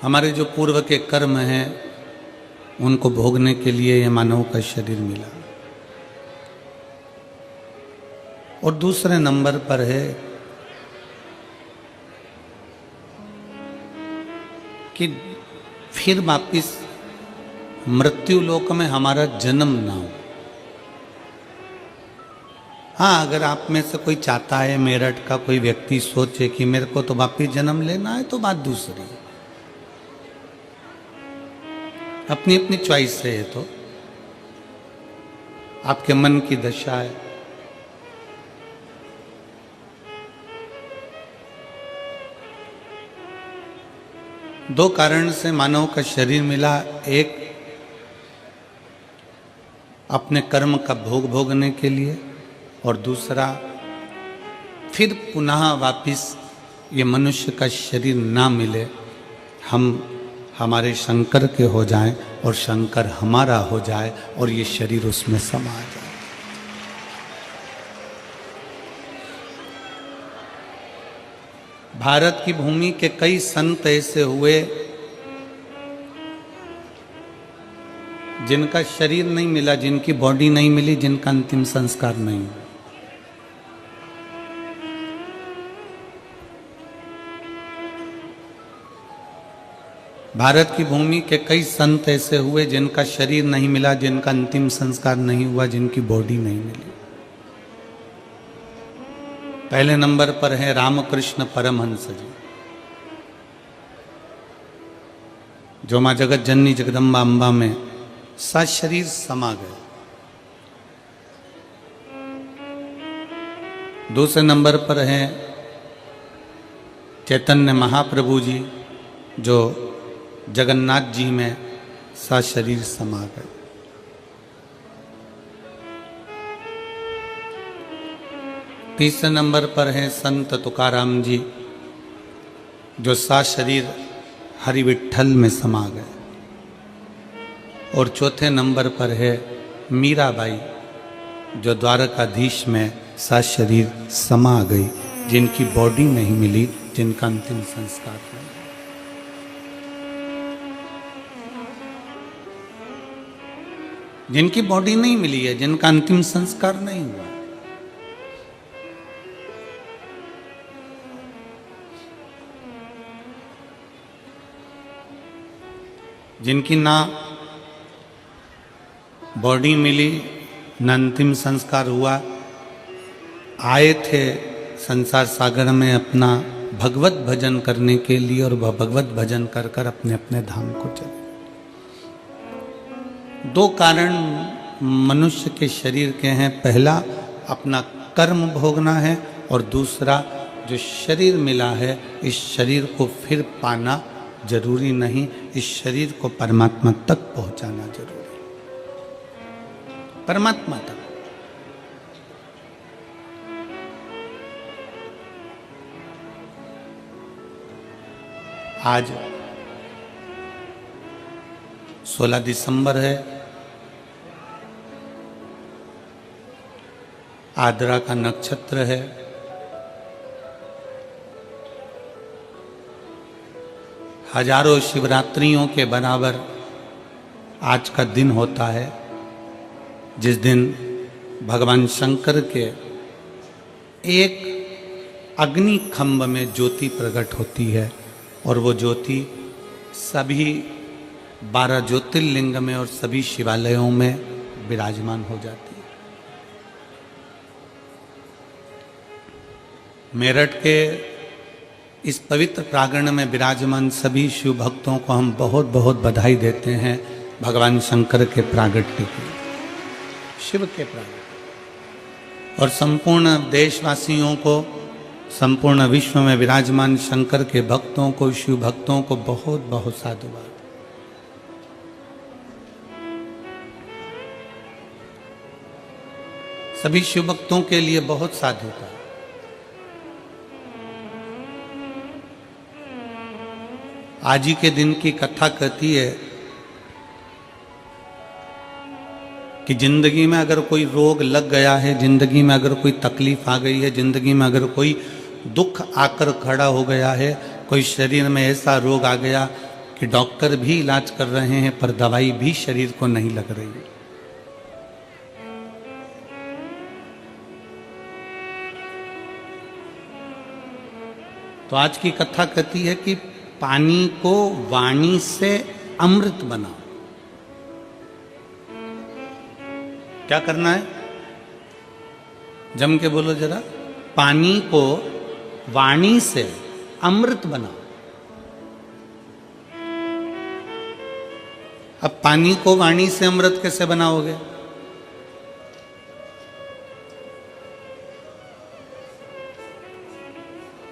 हमारे जो पूर्व के कर्म हैं उनको भोगने के लिए ये मानव का शरीर मिला। और दूसरे नंबर पर है कि फिर वापिस मृत्यु लोक में हमारा जन्म ना हो। हाँ, अगर आप में से कोई चाहता है, मेरठ का कोई व्यक्ति सोचे कि मेरे को तो वापिस जन्म लेना है, तो बात दूसरी है, अपनी अपनी चॉइस है। ये तो आपके मन की दशा है। दो कारण से मानव का शरीर मिला। एक अपने कर्म का भोग भोगने के लिए, और दूसरा फिर पुनः वापिस ये मनुष्य का शरीर ना मिले, हम हमारे शंकर के हो जाएं और शंकर हमारा हो जाए और ये शरीर उसमें समा जाए। भारत की भूमि के कई संत ऐसे हुए जिनका शरीर नहीं मिला, जिनकी बॉडी नहीं मिली, जिनका अंतिम संस्कार नहीं हुआ। भारत की भूमि के कई संत ऐसे हुए जिनका शरीर नहीं मिला, जिनका अंतिम संस्कार नहीं हुआ, जिनकी बॉडी नहीं मिली। पहले नंबर पर है रामकृष्ण परमहंस जी, जो मां जगत जननी जगदम्बा अम्बा में सशरीर समा गए। दूसरे नंबर पर है चैतन्य महाप्रभु जी, जो जगन्नाथ जी में सशरीर समा गए। तीसरे नंबर पर है संत तुकाराम जी, जो सशरीर हरि विठ्ठल में समा गए। और चौथे नंबर पर है मीराबाई, जो द्वारकाधीश में सशरीर समा गई, जिनकी बॉडी नहीं मिली, जिनका अंतिम संस्कार नहीं। जिनकी बॉडी नहीं मिली है, जिनका अंतिम संस्कार नहीं हुआ। जिनकी ना बॉडी मिली, ना अंतिम संस्कार हुआ, आए थे संसार सागर में अपना भगवत भजन करने के लिए, और वह भगवत भजन कर कर अपने अपने धाम को चले। दो कारण मनुष्य के शरीर के हैं। पहला अपना कर्म भोगना है, और दूसरा जो शरीर मिला है, इस शरीर को फिर पाना जरूरी नहीं, इस शरीर को परमात्मा तक पहुंचाना जरूरी है। परमात्मा तक। आज 16 दिसंबर है, आद्रा का नक्षत्र है। हजारों शिवरात्रियों के बराबर आज का दिन होता है, जिस दिन भगवान शंकर के एक अग्नि खंभ में ज्योति प्रकट होती है, और वो ज्योति सभी 12 ज्योतिर्लिंग में और सभी शिवालयों में विराजमान हो जाती है। मेरठ के इस पवित्र प्रांगण में विराजमान सभी शिव भक्तों को हम बहुत बहुत बधाई देते हैं भगवान शंकर के प्रागट्य की, शिव के प्रागट्य। और संपूर्ण देशवासियों को, संपूर्ण विश्व में विराजमान शंकर के भक्तों को, शिव भक्तों को बहुत बहुत साधुवाद। सभी शिव भक्तों के लिए बहुत साधुता। आज ही के दिन की कथा कहती है कि जिंदगी में अगर कोई रोग लग गया है, जिंदगी में अगर कोई तकलीफ आ गई है, जिंदगी में अगर कोई दुख आकर खड़ा हो गया है, कोई शरीर में ऐसा रोग आ गया कि डॉक्टर भी इलाज कर रहे हैं पर दवाई भी शरीर को नहीं लग रही है। तो आज की कथा कहती है कि पानी को वाणी से अमृत बनाओ। क्या करना है? जम के बोलो जरा। पानी को वाणी से अमृत बनाओ। अब पानी को वाणी से अमृत कैसे बनाओगे?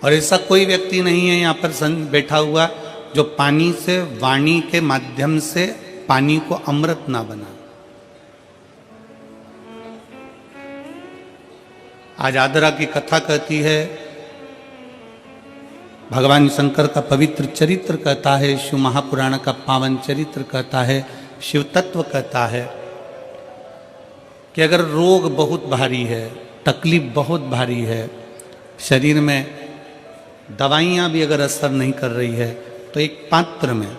और ऐसा कोई व्यक्ति नहीं है यहां पर बैठा हुआ जो पानी से वाणी के माध्यम से पानी को अमृत ना बना। आज आदरा की कथा कहती है, भगवान शंकर का पवित्र चरित्र कहता है, शिव महापुराण का पावन चरित्र कहता है, शिव तत्व कहता है कि अगर रोग बहुत भारी है, तकलीफ बहुत भारी है, शरीर में दवाइयाँ भी अगर असर नहीं कर रही है, तो एक पात्र में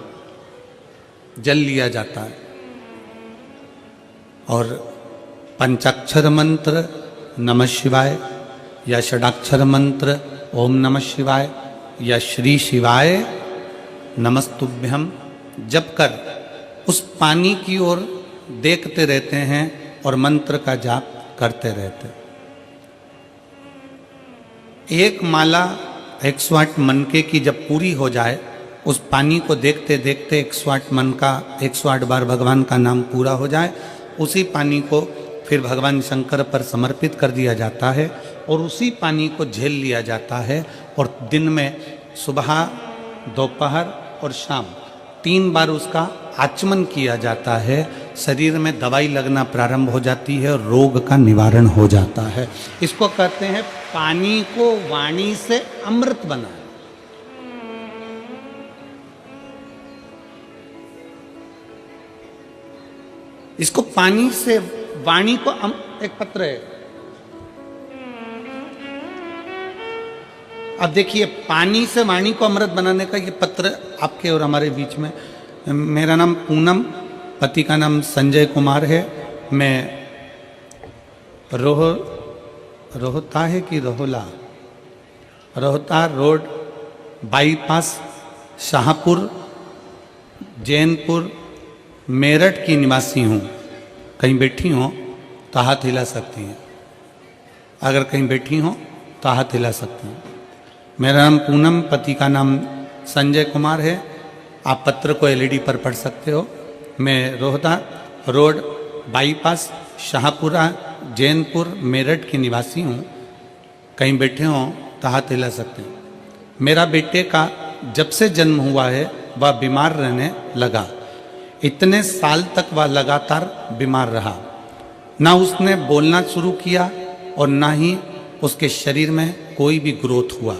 जल लिया जाता है और पंचाक्षर मंत्र नमः शिवाय या षडाक्षर मंत्र ओम नमः शिवाय या श्री शिवाय नमस्तुभ्यम जप कर उस पानी की ओर देखते रहते हैं और मंत्र का जाप करते रहते। एक माला 108 मनके की जब पूरी हो जाए, उस पानी को देखते देखते 108 मन का 108 बार भगवान का नाम पूरा हो जाए, उसी पानी को फिर भगवान शंकर पर समर्पित कर दिया जाता है और उसी पानी को झेल लिया जाता है और दिन में सुबह, दोपहर और शाम 3 बार उसका आचमन किया जाता है। शरीर में दवाई लगना प्रारंभ हो जाती है और रोग का निवारण हो जाता है। इसको कहते हैं पानी को वाणी से अमृत बनाना। इसको पानी से वाणी को एक पत्र है। अब देखिए, पानी से वाणी को अमृत बनाने का ये पत्र आपके और हमारे बीच में। मेरा नाम पूनम, पति का नाम संजय कुमार है। मैं रोहता है कि रोहता रोड बाईपास शाहपुर जैनपुर मेरठ की निवासी हूँ। कहीं बैठी हो तो हाथ हिला सकती हैं। अगर कहीं बैठी हो तो हाथ हिला सकती हैं। मेरा नाम पूनम, पति का नाम संजय कुमार है। आप पत्र को एलईडी पर पढ़ सकते हो। मैं रोहता रोड बाईपास शाहपुरा जैनपुर मेरठ की निवासी हूँ। कहीं बैठे हों तो हाथ हिला सकते हैं। मेरा बेटे का जब से जन्म हुआ है वह बीमार रहने लगा। इतने साल तक वह लगातार बीमार रहा। ना उसने बोलना शुरू किया और ना ही उसके शरीर में कोई भी ग्रोथ हुआ।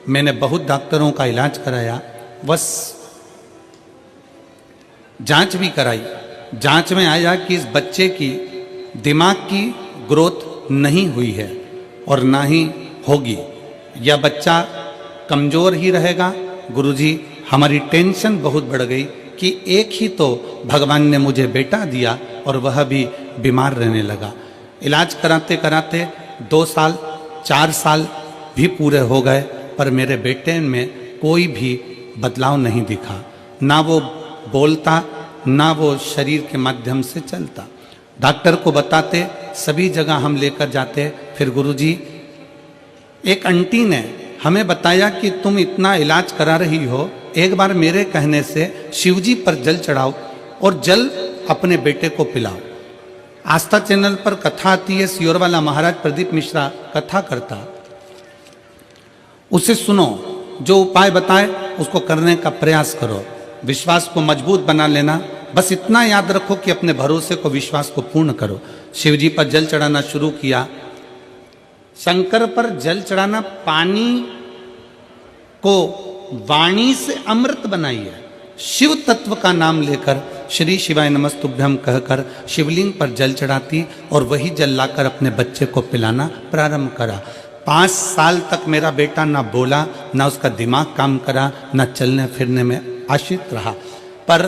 मैंने बहुत डॉक्टरों का इलाज कराया, बस जांच भी कराई। जांच में आया कि इस बच्चे की दिमाग की ग्रोथ नहीं हुई है और ना ही होगी। यह बच्चा कमज़ोर ही रहेगा। गुरुजी, हमारी टेंशन बहुत बढ़ गई कि एक ही तो भगवान ने मुझे बेटा दिया और वह भी बीमार रहने लगा। इलाज कराते कराते 2 साल 4 साल भी पूरे हो गए, पर मेरे बेटे में कोई भी बदलाव नहीं दिखा। ना वो बोलता, ना वो शरीर के माध्यम से चलता। डॉक्टर को बताते, सभी जगह हम लेकर जाते। फिर गुरुजी, एक आंटी ने हमें बताया कि तुम इतना इलाज करा रही हो, एक बार मेरे कहने से शिवजी पर जल चढ़ाओ और जल अपने बेटे को पिलाओ। आस्था चैनल पर कथा आती है, सियोर वाला महाराज प्रदीप मिश्रा कथा करता, उसे सुनो, जो उपाय बताए उसको करने का प्रयास करो, विश्वास को मजबूत बना लेना। बस इतना याद रखो कि अपने भरोसे को, विश्वास को पूर्ण करो। शिवजी पर जल चढ़ाना शुरू किया। शंकर पर जल चढ़ाना, पानी को वाणी से अमृत बनाइए। शिव तत्व का नाम लेकर श्री शिवाय नमस्तुभ्यम कहकर शिवलिंग पर जल चढ़ाती और वही जल लाकर अपने बच्चे को पिलाना प्रारंभ करा। 5 साल तक मेरा बेटा ना बोला, ना उसका दिमाग काम करा, ना चलने फिरने में आश्रित रहा। पर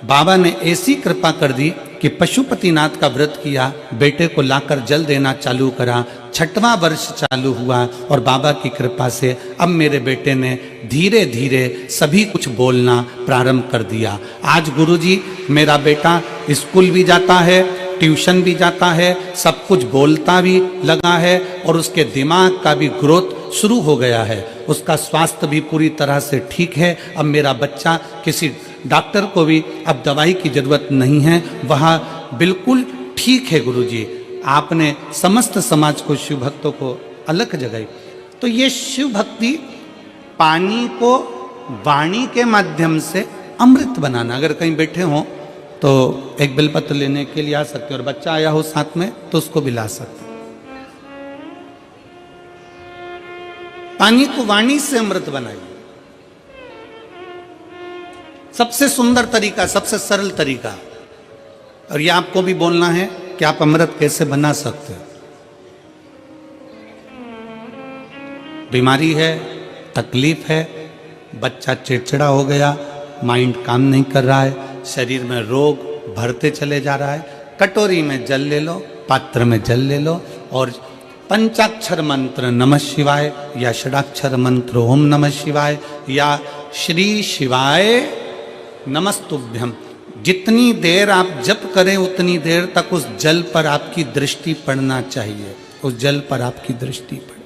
बाबा ने ऐसी कृपा कर दी कि पशुपतिनाथ का व्रत किया, बेटे को लाकर जल देना चालू करा, 6वां वर्ष चालू हुआ और बाबा की कृपा से अब मेरे बेटे ने धीरे धीरे सभी कुछ बोलना प्रारंभ कर दिया। आज गुरुजी मेरा बेटा स्कूल भी जाता है, ट्यूशन भी जाता है, सब कुछ बोलता भी लगा है और उसके दिमाग का भी ग्रोथ शुरू हो गया है, उसका स्वास्थ्य भी पूरी तरह से ठीक है। अब मेरा बच्चा किसी डॉक्टर को भी अब दवाई की जरूरत नहीं है, वह बिल्कुल ठीक है। गुरुजी आपने समस्त समाज को, शिव भक्तों को अलग जगाई। तो ये शिव भक्ति पानी को वाणी के माध्यम से अमृत बनाना। अगर कहीं बैठे हों तो एक बेलपत्र लेने के लिए आ सकते हैं और बच्चा आया हो साथ में तो उसको भी ला सकते हैं। पानी को वाणी से अमृत बनाइए। सबसे सुंदर तरीका, सबसे सरल तरीका। और ये आपको भी बोलना है कि आप अमृत कैसे बना सकते हो। बीमारी है, तकलीफ है, बच्चा चिड़चिड़ा हो गया, माइंड काम नहीं कर रहा है, शरीर में रोग भरते चले जा रहा है, कटोरी में जल ले लो, पात्र में जल ले लो और पंचाक्षर मंत्र नमः शिवाय या षडाक्षर मंत्र ओम नमः शिवाय या श्री शिवाय नमस्तुभ्यम, जितनी देर आप जप करें उतनी देर तक उस जल पर आपकी दृष्टि पड़ना चाहिए, उस जल पर आपकी दृष्टि पड़े।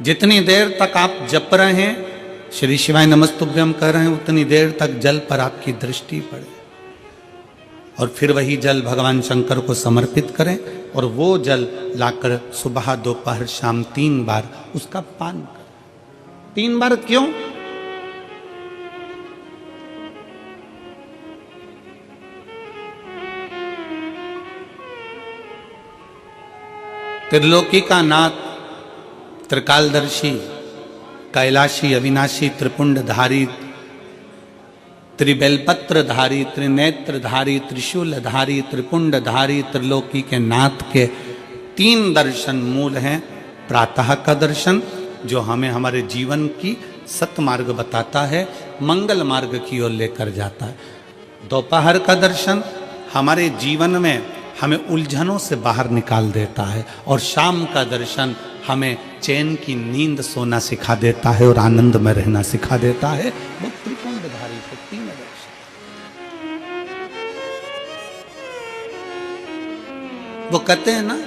जितनी देर तक आप जप रहे हैं, श्री शिवाय नमस्तुभ्यम कर रहे हैं, उतनी देर तक जल पर आपकी दृष्टि पड़े और फिर वही जल भगवान शंकर को समर्पित करें और वो जल लाकर सुबह दोपहर शाम 3 बार उसका पान करें। 3 बार क्यों? त्रिलोकी का नाथ, त्रिकालदर्शी, कैलाशी, अविनाशी, त्रिपुंडधारी, त्रिबेलपत्रधारी, त्रिनेत्रधारी, त्रिशूलधारी, त्रिपुंडधारी, त्रिलोकी के नाथ के 3 दर्शन मूल हैं। प्रातः का दर्शन जो हमें हमारे जीवन की सतमार्ग बताता है, मंगल मार्ग की ओर लेकर जाता है। दोपहर का दर्शन हमारे जीवन में हमें उलझनों से बाहर निकाल देता है और शाम का दर्शन हमें चैन की नींद सोना सिखा देता है और आनंद में रहना सिखा देता है। वो त्रिपुंडधारी के 3 दर्शन। वो कहते हैं ना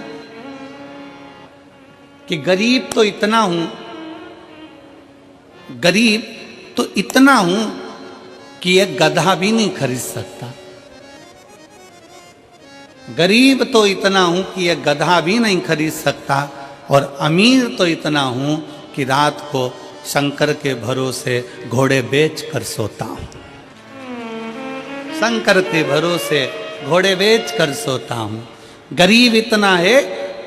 कि गरीब तो इतना हूं, गरीब तो इतना हूं कि एक गधा भी नहीं खरीद सकता। गरीब तो इतना हूं कि एक गधा भी नहीं खरीद सकता और अमीर तो इतना हूं कि रात को शंकर के भरोसे घोड़े बेच कर सोता हूं। शंकर के भरोसे घोड़े बेच कर सोता हूं। गरीब इतना है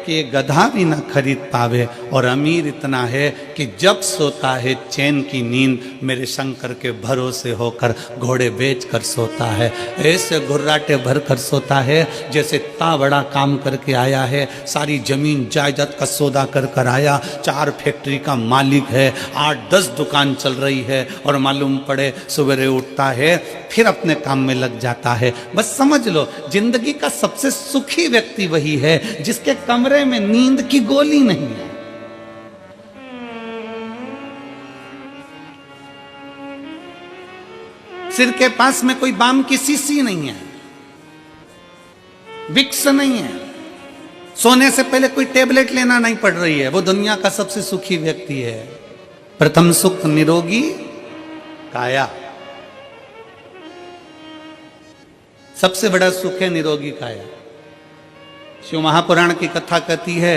कि गधा भी ना खरीद पावे और अमीर इतना है कि जब सोता है चैन की नींद मेरे शंकर के भरोसे होकर घोड़े बेच कर सोता है। ऐसे घुर्राटे भर कर सोता है जैसे इतना बड़ा काम करके आया है, सारी जमीन जायदाद का सौदा कर कर आया, 4 फैक्ट्री का मालिक है, 8-10 दुकान चल रही है और मालूम पड़े सवेरे उठता है फिर अपने काम में लग जाता है। बस समझ लो जिंदगी का सबसे सुखी व्यक्ति वही है जिसके कमरे में नींद की गोली नहीं है। सिर के पास में कोई बाम की शीशी नहीं है, विक्स नहीं है, सोने से पहले कोई टेबलेट लेना नहीं पड़ रही है। वो दुनिया का सबसे सुखी व्यक्ति है। प्रथम सुख निरोगी काया, सबसे बड़ा सुख है निरोगी काया। शिव महापुराण की कथा कहती है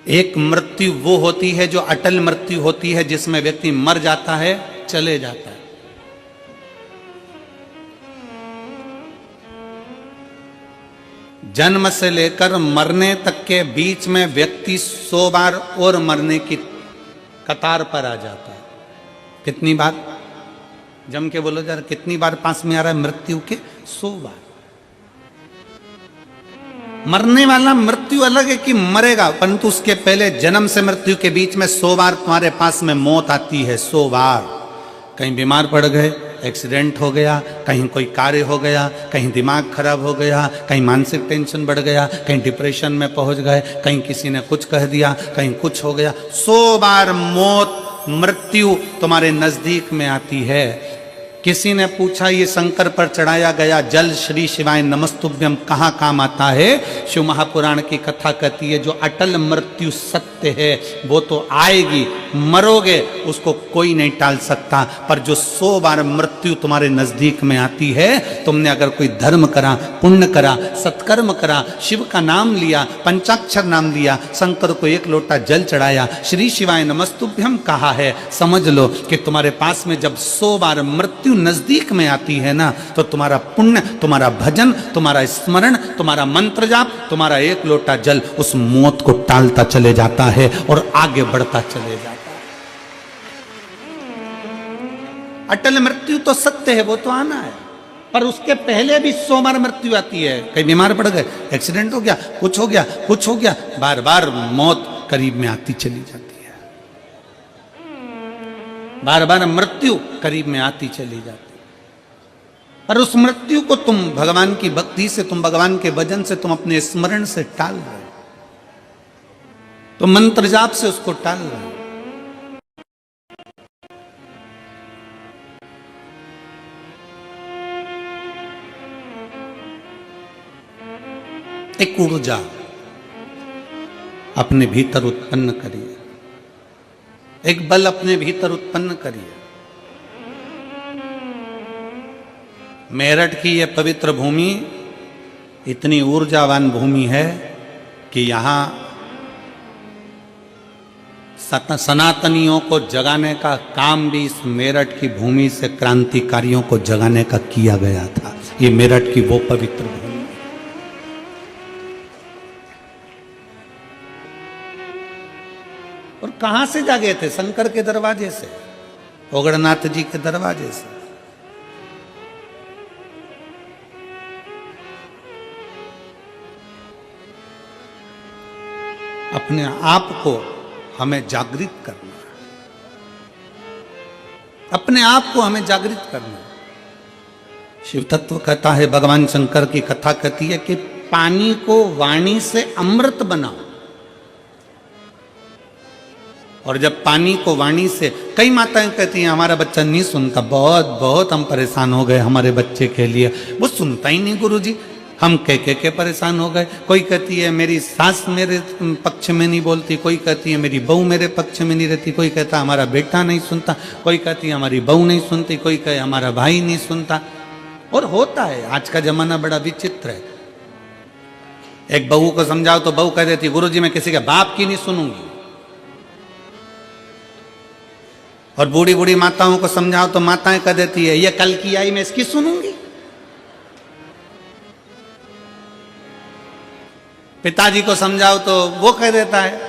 एक मृत्यु वो होती है जो अटल मृत्यु होती है, जिसमें व्यक्ति मर जाता है, चले जाता है। जन्म से लेकर मरने तक के बीच में व्यक्ति 100 बार और मरने की कतार पर आ जाता है। कितनी बार? जम के बोलो जरा, कितनी बार पास में आ रहा है मृत्यु के? 100 बार। मरने वाला मृत्यु अलग है कि मरेगा, परंतु उसके पहले जन्म से मृत्यु के बीच में 100 बार तुम्हारे पास में मौत आती है। 100 बार। कहीं बीमार पड़ गए, एक्सीडेंट हो गया, कहीं कोई कार्य हो गया, कहीं दिमाग खराब हो गया, कहीं मानसिक टेंशन बढ़ गया, कहीं डिप्रेशन में पहुंच गए, कहीं किसी ने कुछ कह दिया, कहीं कुछ हो गया। 100 बार मौत मृत्यु तुम्हारे नजदीक में आती है। किसी ने पूछा ये शंकर पर चढ़ाया गया जल श्री शिवाय नमस्तुभ्यम कहाँ काम आता है? शिव महापुराण की कथा कहती है जो अटल मृत्यु सत्य है वो तो आएगी, मरोगे उसको कोई नहीं टाल सकता, पर जो 100 बार मृत्यु तुम्हारे नजदीक में आती है, तुमने अगर कोई धर्म करा, पुण्य करा, सत्कर्म करा, शिव का नाम लिया, पंचाक्षर नाम लिया, शंकर को 1 लोटा जल चढ़ाया, श्री शिवाय नमस्तुभ्यम कहा है, समझ लो कि तुम्हारे पास में जब 100 बार मृत्यु नजदीक में आती है ना, तो तुम्हारा पुण्य, तुम्हारा भजन, तुम्हारा स्मरण, तुम्हारा मंत्र जाप, तुम्हारा 1 लोटा जल उस मौत को टालता चले जाता है और आगे बढ़ता चले जाता है। अटल मृत्यु तो सत्य है, वो तो आना है, पर उसके पहले भी 100 बार मृत्यु आती है। कहीं बीमार पड़ गए, एक्सीडेंट हो गया, कुछ हो गया, कुछ हो गया, बार बार मौत करीब में आती चली जाती है, बार बार मृत्यु करीब में आती चली जाती। पर उस मृत्यु को तुम भगवान की भक्ति से, तुम भगवान के भजन से, तुम अपने स्मरण से टाल रहे हो, तुम मंत्र जाप से उसको टाल रहे हो। एक ऊर्जा अपने भीतर उत्पन्न करिए, एक बल अपने भीतर उत्पन्न करिए। मेरठ की यह पवित्र भूमि इतनी ऊर्जावान भूमि है कि यहाँ सनातनियों को जगाने का काम भी इस मेरठ की भूमि से क्रांतिकारियों को जगाने का किया गया था। ये मेरठ की वो पवित्र भूमि। और कहां से जागे थे? शंकर के दरवाजे से, ओगड़नाथ जी के दरवाजे से। अपने आप को हमें जागृत करना है, अपने आप को हमें जागृत करना है। शिव तत्व कहता है, भगवान शंकर की कथा कहती है कि पानी को वाणी से अमृत बनाओ। और जब पानी को वाणी से, कई माताएं कहती हैं हमारा बच्चा नहीं सुनता, बहुत बहुत हम परेशान हो गए हमारे बच्चे के लिए, वो सुनता ही नहीं गुरुजी, हम कह के परेशान हो गए। कोई कहती है मेरी सास मेरे पक्ष में नहीं बोलती, कोई कहती है मेरी बहू मेरे पक्ष में नहीं रहती, कोई कहता हमारा बेटा नहीं सुनता, कोई कहती है हमारी बहू नहीं सुनती, कोई कहे हमारा भाई नहीं सुनता। और होता है, आज का जमाना बड़ा विचित्र है। एक बहू को समझाओ तो बहू कह देती गुरुजी मैं किसी के बाप की नहीं सुनूंगी, और बूढ़ी बूढ़ी माताओं को समझाओ तो माताएं कह देती है ये कल की आई मैं इसकी सुनूंगी। पिताजी को समझाओ तो वो कह देता है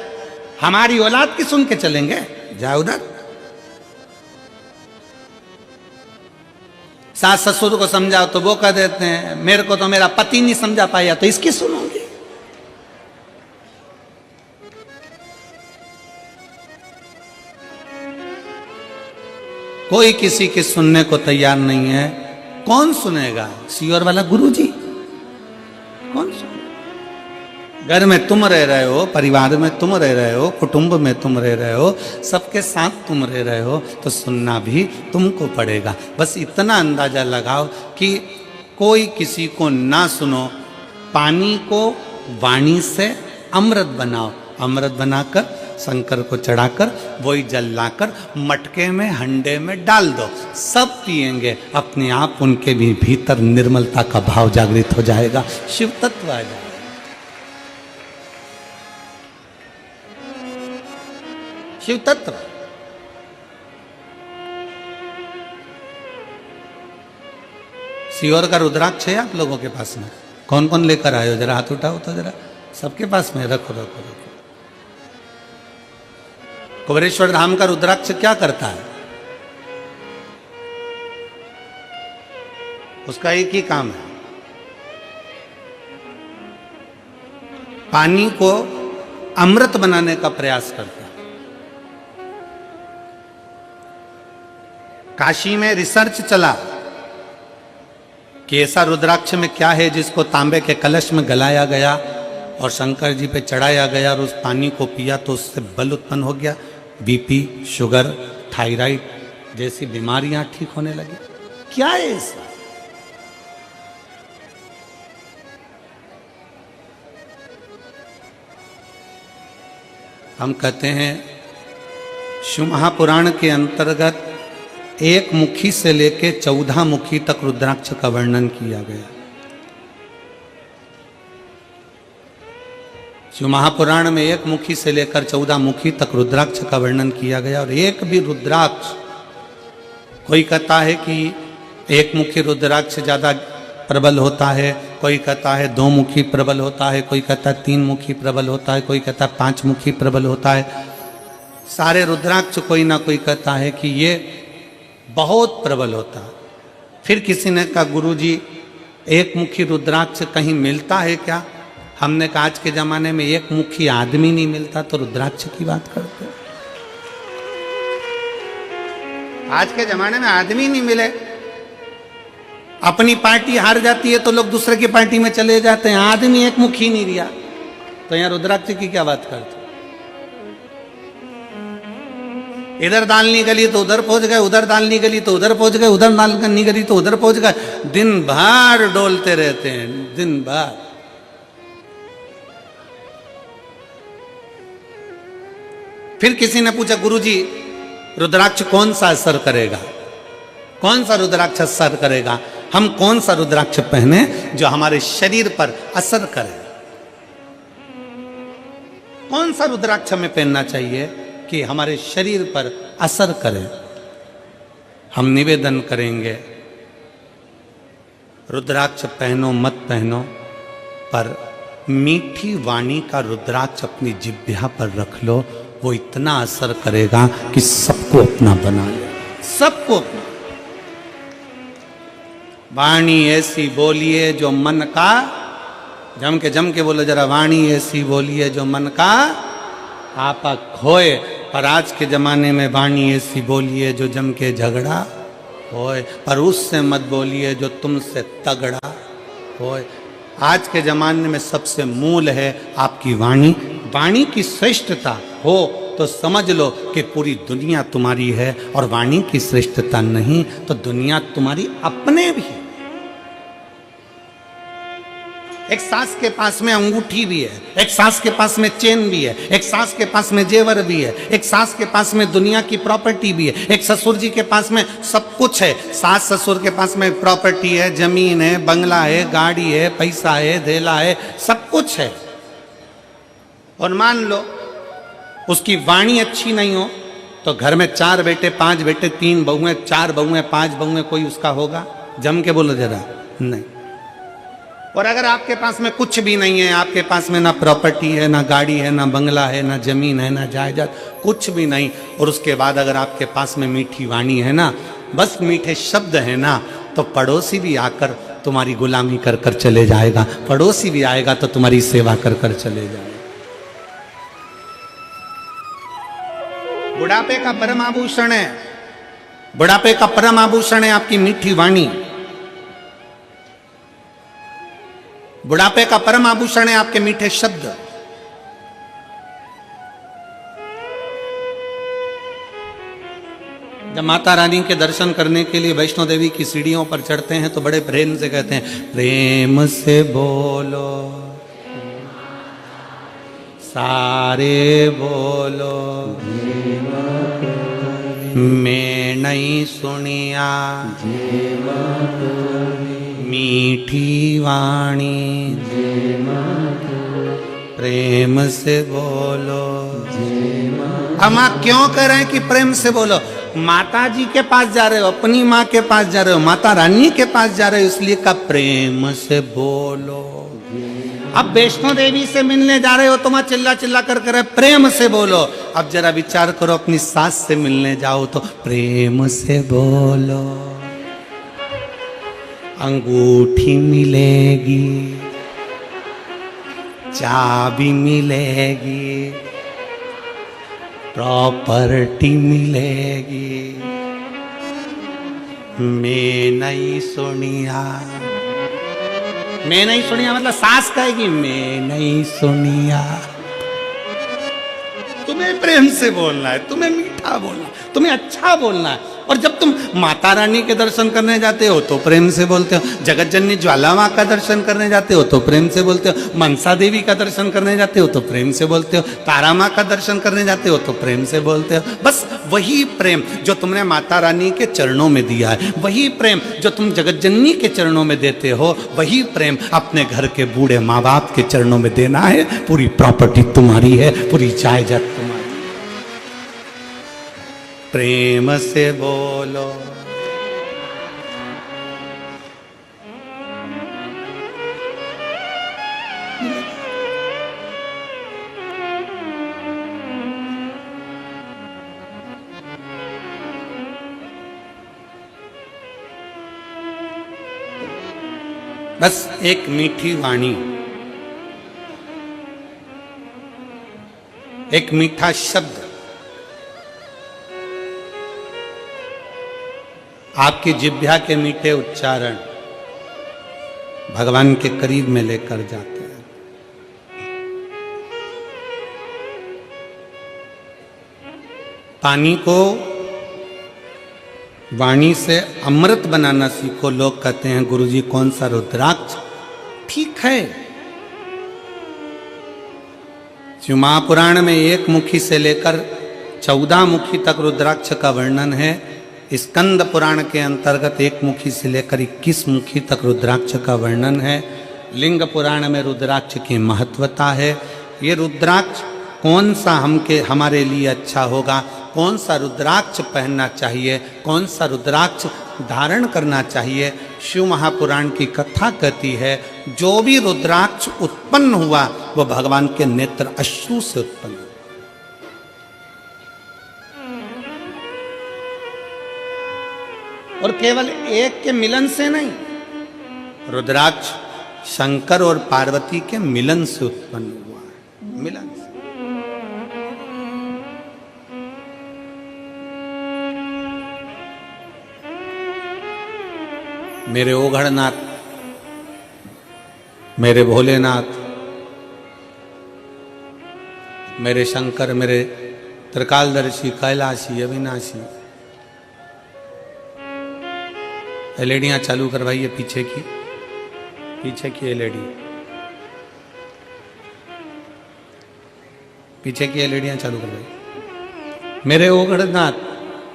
हमारी औलाद की सुन के चलेंगे, जाओ उधर। सास ससुर को समझाओ तो वो कह देते हैं मेरे को तो मेरा पति नहीं समझा पाया तो इसकी सुनूंगी। कोई किसी के सुनने को तैयार नहीं है। कौन सुनेगा? सीओर वाला गुरुजी कौन सुनेगा? घर में तुम रह रहे हो, परिवार में तुम रह रहे हो, कुटुंब में तुम रह रहे हो, सबके साथ तुम रह रहे हो, तो सुनना भी तुमको पड़ेगा। बस इतना अंदाजा लगाओ कि कोई किसी को ना सुनो, पानी को वाणी से अमृत बनाओ, अमृत बनाकर शंकर को चढ़ाकर वही जल लाकर मटके में हंडे में डाल दो, सब पिएंगे, अपने आप उनके भी भीतर निर्मलता का भाव जागृत हो जाएगा, शिव तत्व आ जाएगा। शिव तत्व। सीहोर का रुद्राक्ष है आप लोगों के पास में? कौन कौन लेकर आए हो? जरा हाथ उठाओ तो जरा, सबके पास में रखो रखो रखो। कुबेरेश्वर धाम का रुद्राक्ष क्या करता है? उसका एक ही काम है, पानी को अमृत बनाने का प्रयास करता है। काशी में रिसर्च चला कि ऐसा रुद्राक्ष में क्या है जिसको तांबे के कलश में गलाया गया और शंकर जी पे चढ़ाया गया और उस पानी को पिया तो उससे बल उत्पन्न हो गया, बीपी, शुगर, थायराइड जैसी बीमारियां ठीक होने लगी। क्या है ऐसा? हम कहते हैं शिव महापुराण के अंतर्गत एक मुखी से लेके 14 मुखी तक रुद्राक्ष का वर्णन किया गया। शिव महापुराण में एक मुखी से लेकर 14 मुखी तक रुद्राक्ष का वर्णन किया गया और एक भी रुद्राक्ष, कोई कहता है कि एक मुखी रुद्राक्ष ज्यादा प्रबल होता है, कोई कहता है 2 मुखी प्रबल होता है, कोई कहता है 3 मुखी प्रबल होता है, कोई कहता है 5 मुखी प्रबल होता है। सारे रुद्राक्ष कोई ना कोई कहता है कि ये बहुत प्रबल होता है। फिर किसी ने कहा गुरुजी एक मुखी रुद्राक्ष कहीं मिलता है क्या? हमने कहा आज के जमाने में एक मुखी आदमी नहीं मिलता तो रुद्राक्ष की बात करते हैं। आज के जमाने में आदमी नहीं मिले, अपनी पार्टी हार जाती है तो लोग दूसरे की पार्टी में चले जाते हैं, आदमी एक मुखी नहीं रिया तो यहाँ रुद्राक्ष की क्या बात करते? इधर दालनी गली तो उधर पहुंच गए, उधर दालनी गली तो उधर पहुंच गए, उधर दालनी गली तो उधर पहुंच गए, दिन भर डोलते रहते हैं, दिन भर। फिर किसी ने पूछा गुरुजी रुद्राक्ष कौन सा असर करेगा, कौन सा रुद्राक्ष असर करेगा? हम कौन सा रुद्राक्ष पहने जो हमारे शरीर पर असर करे? कौन सा रुद्राक्ष हमें पहनना चाहिए कि हमारे शरीर पर असर करे? हम निवेदन करेंगे रुद्राक्ष पहनो मत पहनो, पर मीठी वाणी का रुद्राक्ष अपनी जिह्वा पर रख लो, वो इतना असर करेगा कि सबको अपना बना ले, सबको अपना। वाणी ऐसी बोलिए जो मन का, जम के बोलो जरा, वाणी ऐसी बोलिए जो मन का आपा खोए। पर आज के जमाने में वाणी ऐसी बोलिए जो जम के झगड़ा होए, पर उससे मत बोलिए जो तुमसे तगड़ा होए। आज के जमाने में सबसे मूल है आपकी वाणी। वाणी की श्रेष्ठता हो तो समझ लो कि पूरी दुनिया तुम्हारी है, और वाणी की श्रेष्ठता नहीं तो दुनिया तुम्हारी अपने भी है। एक सास के पास में अंगूठी भी है, एक सास के पास में चेन भी है, एक सास के पास में जेवर भी है, एक सास के पास में दुनिया की प्रॉपर्टी भी है, एक ससुर जी के पास में सब कुछ है। सास ससुर के पास में प्रॉपर्टी है, जमीन है, बंगला है, गाड़ी है, पैसा है, धेला है, सब कुछ है। और मान लो उसकी वाणी अच्छी नहीं हो तो घर में 4 बेटे, 5 बेटे, 3 बहुएं, 4 बहुएं, 5 बहुएं, कोई उसका होगा? जम के बोलो जरा, नहीं। और अगर आपके पास में कुछ भी नहीं है, आपके पास में ना प्रॉपर्टी है, ना गाड़ी है, ना बंगला है, ना जमीन है, ना जायदाद, कुछ भी नहीं, और उसके बाद अगर आपके पास में मीठी वाणी है ना, बस मीठे शब्द है ना, तो पड़ोसी भी आकर तुम्हारी गुलामी कर कर चले जाएगा, पड़ोसी भी आएगा तो तुम्हारी सेवा कर कर चले जाएगा। बुढ़ापे का परम आभूषण है, बुढ़ापे का परम आभूषण है आपकी मीठी वाणी। बुढ़ापे का परम आभूषण है आपके मीठे शब्द। जब माता रानी के दर्शन करने के लिए वैष्णो देवी की सीढ़ियों पर चढ़ते हैं तो बड़े प्रेम से कहते हैं, प्रेम से बोलो सारे बोलो, मैं नहीं सुनिया मीठी वाणी, प्रेम से बोलो। हम क्यों कह रहे हैं कि प्रेम से बोलो? माता जी के पास जा रहे हो, अपनी माँ के पास जा रहे हो, माता रानी के पास जा रहे हो, इसलिए का प्रेम से बोलो। अब वैष्णो देवी से मिलने जा रहे हो तो वहां चिल्ला चिल्ला कर करे प्रेम से बोलो। अब जरा विचार करो, अपनी सास से मिलने जाओ तो प्रेम से बोलो। अंगूठी मिलेगी, चाबी मिलेगी, प्रॉपर्टी मिलेगी। मैं नहीं सुनिया, मैं नहीं सुनिया मतलब सास कहेगी मैं नहीं सुनिया। तुम्हें प्रेम से बोलना है, तुम्हें मीठा बोलना है, तुम्हें अच्छा बोलना है। और जब तुम माता रानी के दर्शन करने जाते हो तो प्रेम से बोलते हो, जगत जननी ज्वाला माँ का दर्शन करने जाते हो तो प्रेम से बोलते हो, मनसा देवी का दर्शन करने जाते हो तो प्रेम से बोलते हो, तारा माँ का दर्शन करने जाते हो तो प्रेम से बोलते हो। बस वही प्रेम जो तुमने माता रानी के चरणों में दिया है, वही प्रेम जो तुम जगत जननी के चरणों में देते हो, वही प्रेम अपने घर के बूढ़े माँ बाप के चरणों में देना है। पूरी प्रॉपर्टी तुम्हारी है, पूरी जायदाद तुम्हारी। प्रेम से बोलो, बस एक मीठी वाणी, एक मीठा शब्द आपकी जिह्वा के मीठे उच्चारण भगवान के करीब में लेकर जाते हैं। पानी को वाणी से अमृत बनाना सीखो। लोग कहते हैं गुरुजी कौन सा रुद्राक्ष, ठीक है। शिव महापुराण में 1 मुखी से लेकर 14 मुखी तक रुद्राक्ष का वर्णन है। स्कंद पुराण के अंतर्गत 1 मुखी से लेकर 21 मुखी तक रुद्राक्ष का वर्णन है। लिंग पुराण में रुद्राक्ष की महत्वता है। ये रुद्राक्ष कौन सा हमारे लिए अच्छा होगा, कौन सा रुद्राक्ष पहनना चाहिए, कौन सा रुद्राक्ष धारण करना चाहिए, शिव महापुराण की कथा कहती है जो भी रुद्राक्ष उत्पन्न हुआ वो भगवान के नेत्र अश्रु से उत्पन्न हुआ। और केवल एक के मिलन से नहीं, रुद्राक्ष शंकर और पार्वती के मिलन से उत्पन्न हुआ है, मिलन से। मेरे ओघड़नाथ, मेरे भोलेनाथ, मेरे शंकर, मेरे त्रिकालदर्शी, कैलाशी, अविनाशी। एलईडियां चालू करवाइए पीछे की एलईडी, पीछे की एलईडियां चालू करवाइए। मेरे ओघड़नाथ,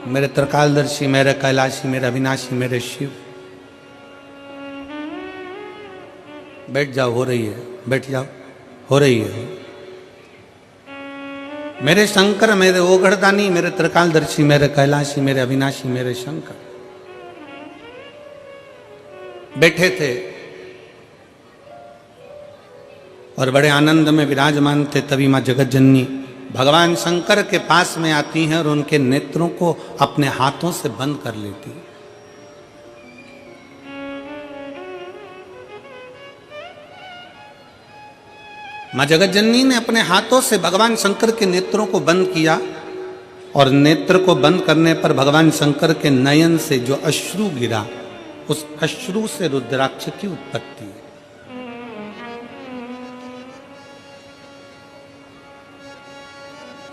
मेरे त्रिकालदर्शी, मेरे कैलाशी, मेरे अविनाशी, मेरे शिव। बैठ जाओ, हो रही है, बैठ जाओ, हो रही है। मेरे शंकर, मेरे ओघड़दानी, मेरे त्रिकालदर्शी, मेरे कैलाशी, मेरे अविनाशी, मेरे शंकर बैठे थे और बड़े आनंद में विराजमान थे। तभी मां जगत जननी भगवान शंकर के पास में आती हैं और उनके नेत्रों को अपने हाथों से बंद कर लेती हैं। मां जगत जननी ने अपने हाथों से भगवान शंकर के नेत्रों को बंद किया और नेत्र को बंद करने पर भगवान शंकर के नयन से जो अश्रु गिरा, उस अश्रु से रुद्राक्ष की उत्पत्ति है।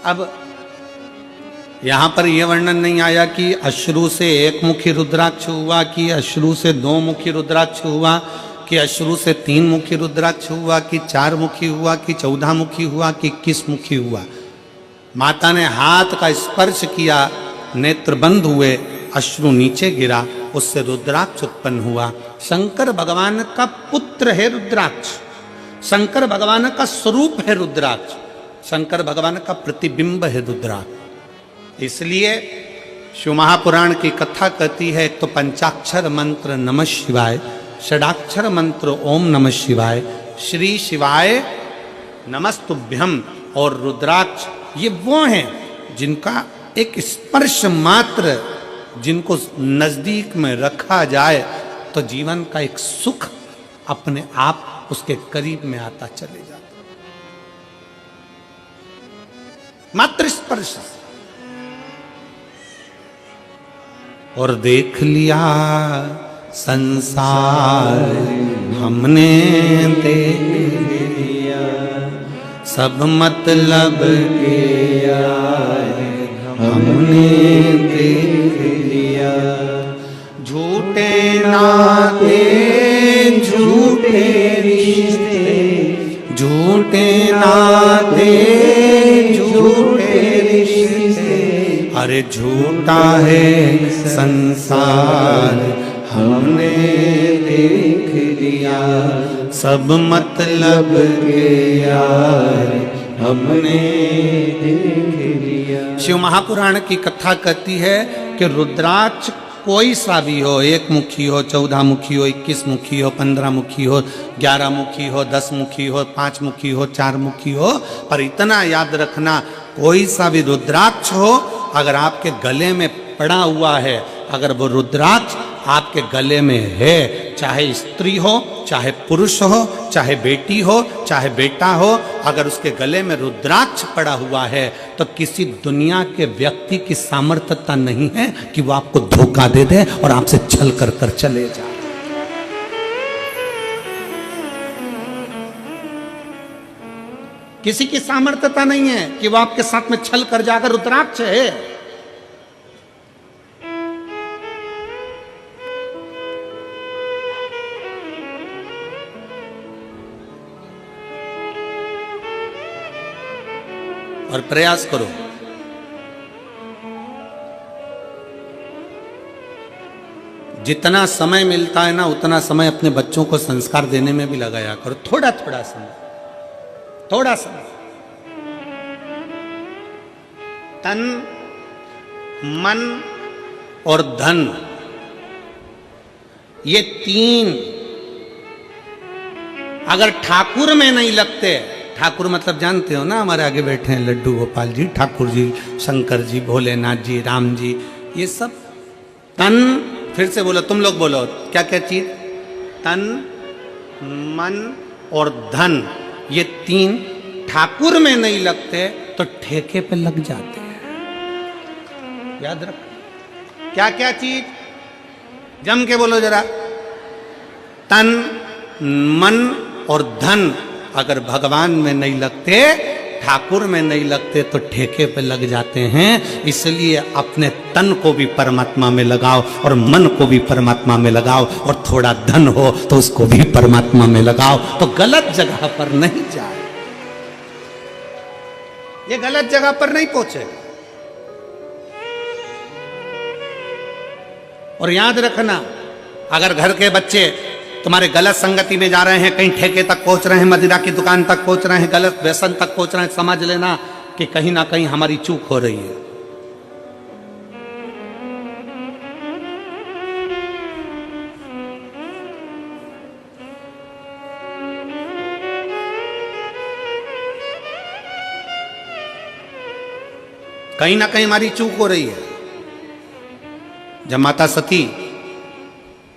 अब यहां पर यह वर्णन नहीं आया कि अश्रु से 1 मुखी रुद्राक्ष हुआ, कि अश्रु से 2 मुखी रुद्राक्ष हुआ, कि अश्रु से 3 मुखी रुद्राक्ष हुआ, कि 4 मुखी हुआ, कि 14 मुखी हुआ, कि 21 मुखी हुआ। माता ने हाथ का स्पर्श किया, नेत्र बंद हुए, अश्रु नीचे गिरा, उससे रुद्राक्ष उत्पन्न हुआ। शंकर भगवान का पुत्र है रुद्राक्ष, शंकर भगवान का स्वरूप है रुद्राक्ष, शंकर भगवान का प्रतिबिंब है रुद्राक्ष। इसलिए शिव महापुराण की कथा कहती है, एक तो पंचाक्षर मंत्र नमः शिवाय, षडाक्षर मंत्र ओम नमः शिवाय, श्री शिवाय नमस्तुभ्यम और रुद्राक्ष। ये वो हैं जिनका एक स्पर्श मात्र, जिनको नजदीक में रखा जाए तो जीवन का एक सुख अपने आप उसके करीब में आता चले जाता। मात्र स्पर्श से। और देख लिया संसार हमने देख लिया, सब मतलब के यार हमने देख लिया। झूठे नाते झूठे रिश्ते, झूठे नाते झूठे रिश्ते, अरे झूठा है संसार हमने देख लिया, सब मतलब के यार हमने देख लिया। शिव महापुराण की कथा कहती है कि रुद्राक्ष कोई सा भी हो, 1 मुखी हो, 14 मुखी हो, 21 मुखी हो, 15 मुखी हो, 11 मुखी हो, 10 मुखी हो, 5 मुखी हो, 4 मुखी हो, पर इतना याद रखना कोई सा भी रुद्राक्ष हो, अगर आपके गले में पड़ा हुआ है, अगर वो रुद्राक्ष आपके गले में है, चाहे स्त्री हो, चाहे पुरुष हो, चाहे बेटी हो, चाहे बेटा हो, अगर उसके गले में रुद्राक्ष पड़ा हुआ है तो किसी दुनिया के व्यक्ति की सामर्थ्यता नहीं है कि वो आपको धोखा दे दे और आपसे छल कर कर चले जाए। किसी की सामर्थ्यता नहीं है कि वो आपके साथ में छल कर जाकर, रुद्राक्ष है। और प्रयास करो जितना समय मिलता है ना उतना समय अपने बच्चों को संस्कार देने में भी लगाया करो। थोड़ा थोड़ा समय, थोड़ा समय। तन, मन और धन, ये 3 अगर ठाकुर में नहीं लगते, ठाकुर मतलब जानते हो ना, हमारे आगे बैठे हैं लड्डू गोपाल जी, ठाकुर जी, शंकर जी, भोलेनाथ जी, राम जी, ये सब तन, फिर से बोलो, तुम लोग बोलो क्या क्या चीज, तन, मन और धन, ये 3 ठाकुर में नहीं लगते तो ठेके पे लग जाते हैं। याद रखो क्या क्या चीज, जम के बोलो जरा, तन, मन और धन अगर भगवान में नहीं लगते, ठाकुर में नहीं लगते तो ठेके पे लग जाते हैं। इसलिए अपने तन को भी परमात्मा में लगाओ और मन को भी परमात्मा में लगाओ, और थोड़ा धन हो तो उसको भी परमात्मा में लगाओ, तो गलत जगह पर नहीं जाए, ये गलत जगह पर नहीं पहुंचे। और याद रखना, अगर घर के बच्चे तुम्हारे गलत संगति में जा रहे हैं, कहीं ठेके तक पहुंच रहे हैं, मदिरा की दुकान तक पहुंच रहे हैं, गलत व्यसन तक पहुंच रहे हैं, समझ लेना कि कहीं ना कहीं हमारी चूक हो रही है। कहीं ना कहीं हमारी चूक हो रही है। जब माता सती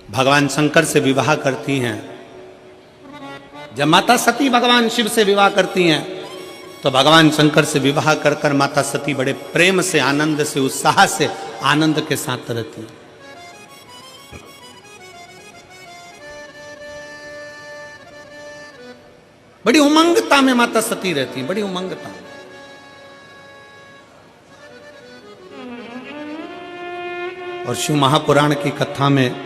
भगवान शंकर से विवाह करती हैं, जब माता सती भगवान शिव से विवाह करती हैं, तो भगवान शंकर से विवाह कर कर माता सती बड़े प्रेम से, आनंद से, उत्साह से, आनंद के साथ रहती हैं। बड़ी उमंगता में माता सती रहती हैं, बड़ी उमंगता में। और शिव महापुराण की कथा में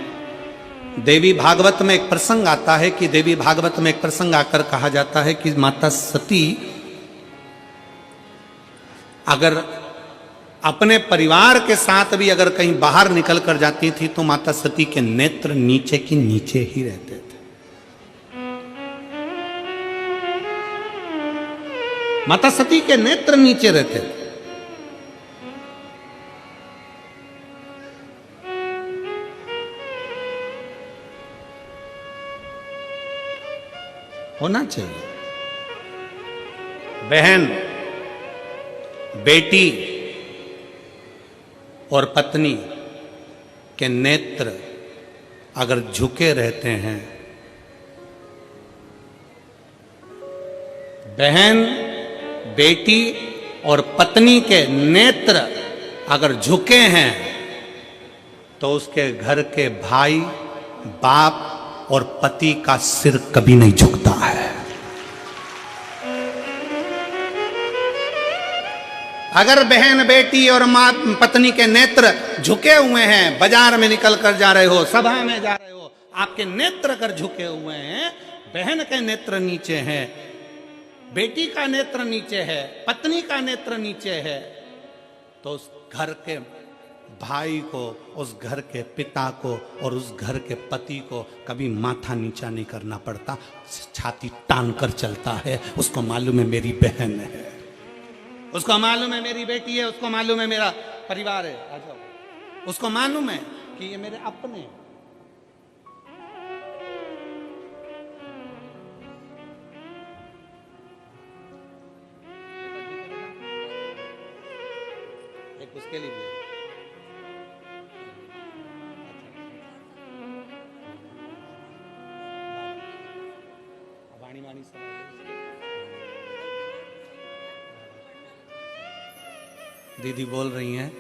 देवी भागवत में एक प्रसंग आता है कि देवी भागवत में एक प्रसंग आकर कहा जाता है कि माता सती अगर अपने परिवार के साथ भी अगर कहीं बाहर निकल कर जाती थी तो माता सती के नेत्र नीचे की नीचे ही रहते थे। माता सती के नेत्र नीचे रहते थे। होना चाहिए। बहन, बेटी और पत्नी के नेत्र अगर झुके रहते हैं, बहन, बेटी और पत्नी के नेत्र अगर झुके हैं तो उसके घर के भाई, बाप और पति का सिर कभी नहीं झुकता है। अगर बहन, बेटी और मां, पत्नी के नेत्र झुके हुए हैं, बाजार में निकल कर जा रहे हो, सभा में जा रहे हो, आपके नेत्र अगर झुके हुए हैं, बहन के नेत्र नीचे हैं, बेटी का नेत्र नीचे है, पत्नी का नेत्र नीचे है, तो उस घर के भाई को, उस घर के पिता को और उस घर के पति को कभी माथा नीचा नहीं करना पड़ता, छाती तान कर चलता है। उसको मालूम है मेरी बहन है, उसको मालूम है मेरी बेटी है, उसको मालूम है मेरा परिवार है। आ जाओ, उसको मालूम है कि ये मेरे अपने हैं। एक उसके लिए भी है। वाणी वाणी सब दीदी बोल रही हैं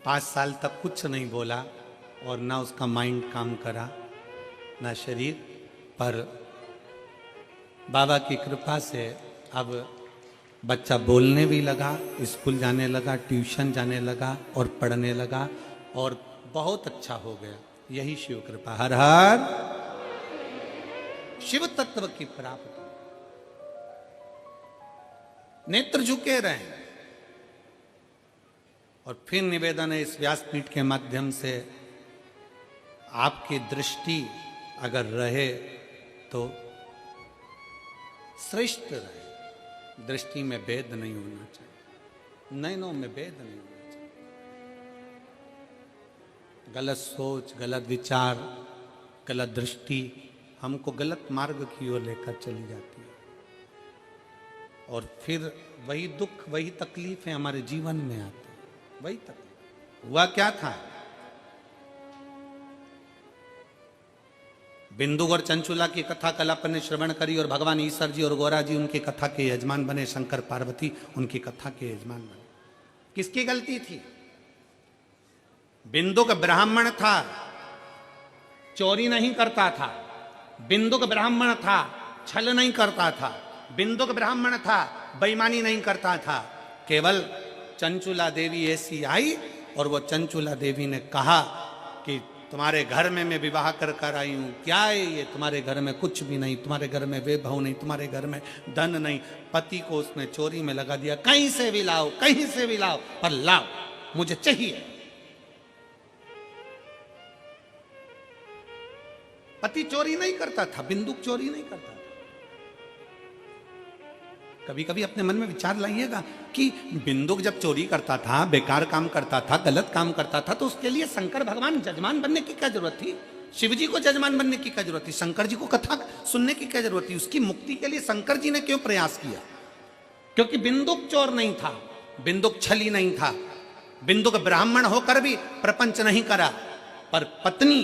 5 साल तक कुछ नहीं बोला और ना उसका माइंड काम करा, ना शरीर, पर बाबा की कृपा से अब बच्चा बोलने भी लगा, स्कूल जाने लगा, ट्यूशन जाने लगा और पढ़ने लगा और बहुत अच्छा हो गया। यही शिव कृपा। हर हर शिव तत्व की प्राप्ति। नेत्र झुके रहे और फिर निवेदन है इस व्यासपीठ के माध्यम से, आपकी दृष्टि अगर रहे तो श्रेष्ठ रहे। दृष्टि में भेद नहीं होना चाहिए, नयनों में भेद नहीं होना चाहिए। गलत सोच, गलत विचार, गलत दृष्टि हमको गलत मार्ग की ओर लेकर चली जाती है और फिर वही दुख, वही तकलीफें हमारे जीवन में आती है। वही तकलीफ। हुआ क्या था? बिंदु और चंचुला की कथा कल अपन ने श्रवण करी और भगवान ईश्वर जी और गौरा जी उनकी कथा के यजमान बने, शंकर पार्वती उनकी कथा के यजमान बने। किसकी गलती थी? बिंदुक ब्राह्मण था, चोरी नहीं करता था। बिंदुक ब्राह्मण था, छल नहीं करता था। बिंदुक ब्राह्मण था, बेईमानी नहीं करता था। केवल चंचुला देवी ऐसी आई और वो चंचुला देवी ने कहा कि तुम्हारे घर में मैं विवाह कर आई हूं, क्या है ये? तुम्हारे घर में कुछ भी नहीं, तुम्हारे घर में वैभव नहीं, तुम्हारे घर में धन नहीं। पति को उसने चोरी में लगा दिया, कहीं से भी लाओ, कहीं से भी लाओ, पर लाओ, मुझे चाहिए। पति चोरी नहीं करता था, बिंदुक चोरी नहीं करता था। कभी कभी अपने मन में विचार लाइएगा कि बिंदुक जब चोरी करता था, बेकार काम करता था, गलत काम करता था, तो उसके लिए शंकर भगवान जजमान बनने की क्या जरूरत थी? शिव जी को जजमान बनने की क्या जरूरत थी? शंकर जी को कथा सुनने की क्या जरूरत थी? उसकी मुक्ति के लिए शंकर जी ने क्यों प्रयास किया? क्योंकि बिंदुक चोर नहीं था, बिंदुक छली नहीं था, बिंदुक ब्राह्मण होकर भी प्रपंच नहीं करा। पर पत्नी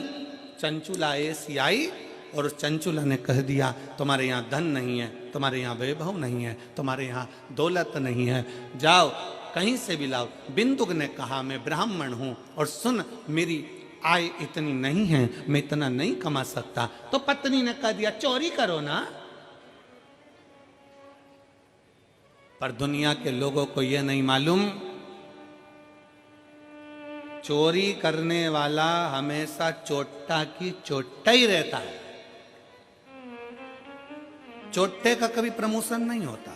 चंचुला ऐसी आई और उस चंचुला ने कह दिया, तुम्हारे यहाँ धन नहीं है, तुम्हारे यहाँ वैभव नहीं है, तुम्हारे यहाँ दौलत नहीं है, जाओ कहीं से भी लाओ। बिंदुक ने कहा मैं ब्राह्मण हूं और सुन, मेरी आय इतनी नहीं है, मैं इतना नहीं कमा सकता। तो पत्नी ने कह दिया चोरी करो ना। पर दुनिया के लोगों को यह नहीं मालूम, चोरी करने वाला हमेशा चोट्टा की चोट्टा ही रहता है। चोट्टे का कभी प्रमोशन नहीं होता।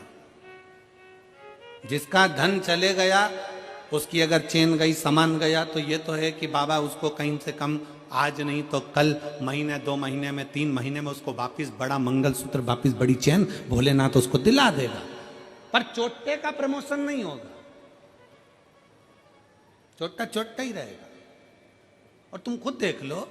जिसका धन चले गया, उसकी अगर चेन गई, सामान गया, तो ये तो है कि बाबा उसको कहीं से कम आज नहीं तो कल, महीने 2 महीने में 3 महीने में उसको वापिस बड़ा मंगलसूत्र, वापिस बड़ी चेन भोलेनाथ उसको दिला देगा। पर चोट्टे का प्रमोशन नहीं होगा, चोट्टा चोट्टा ही रहेगा। और तुम खुद देख लो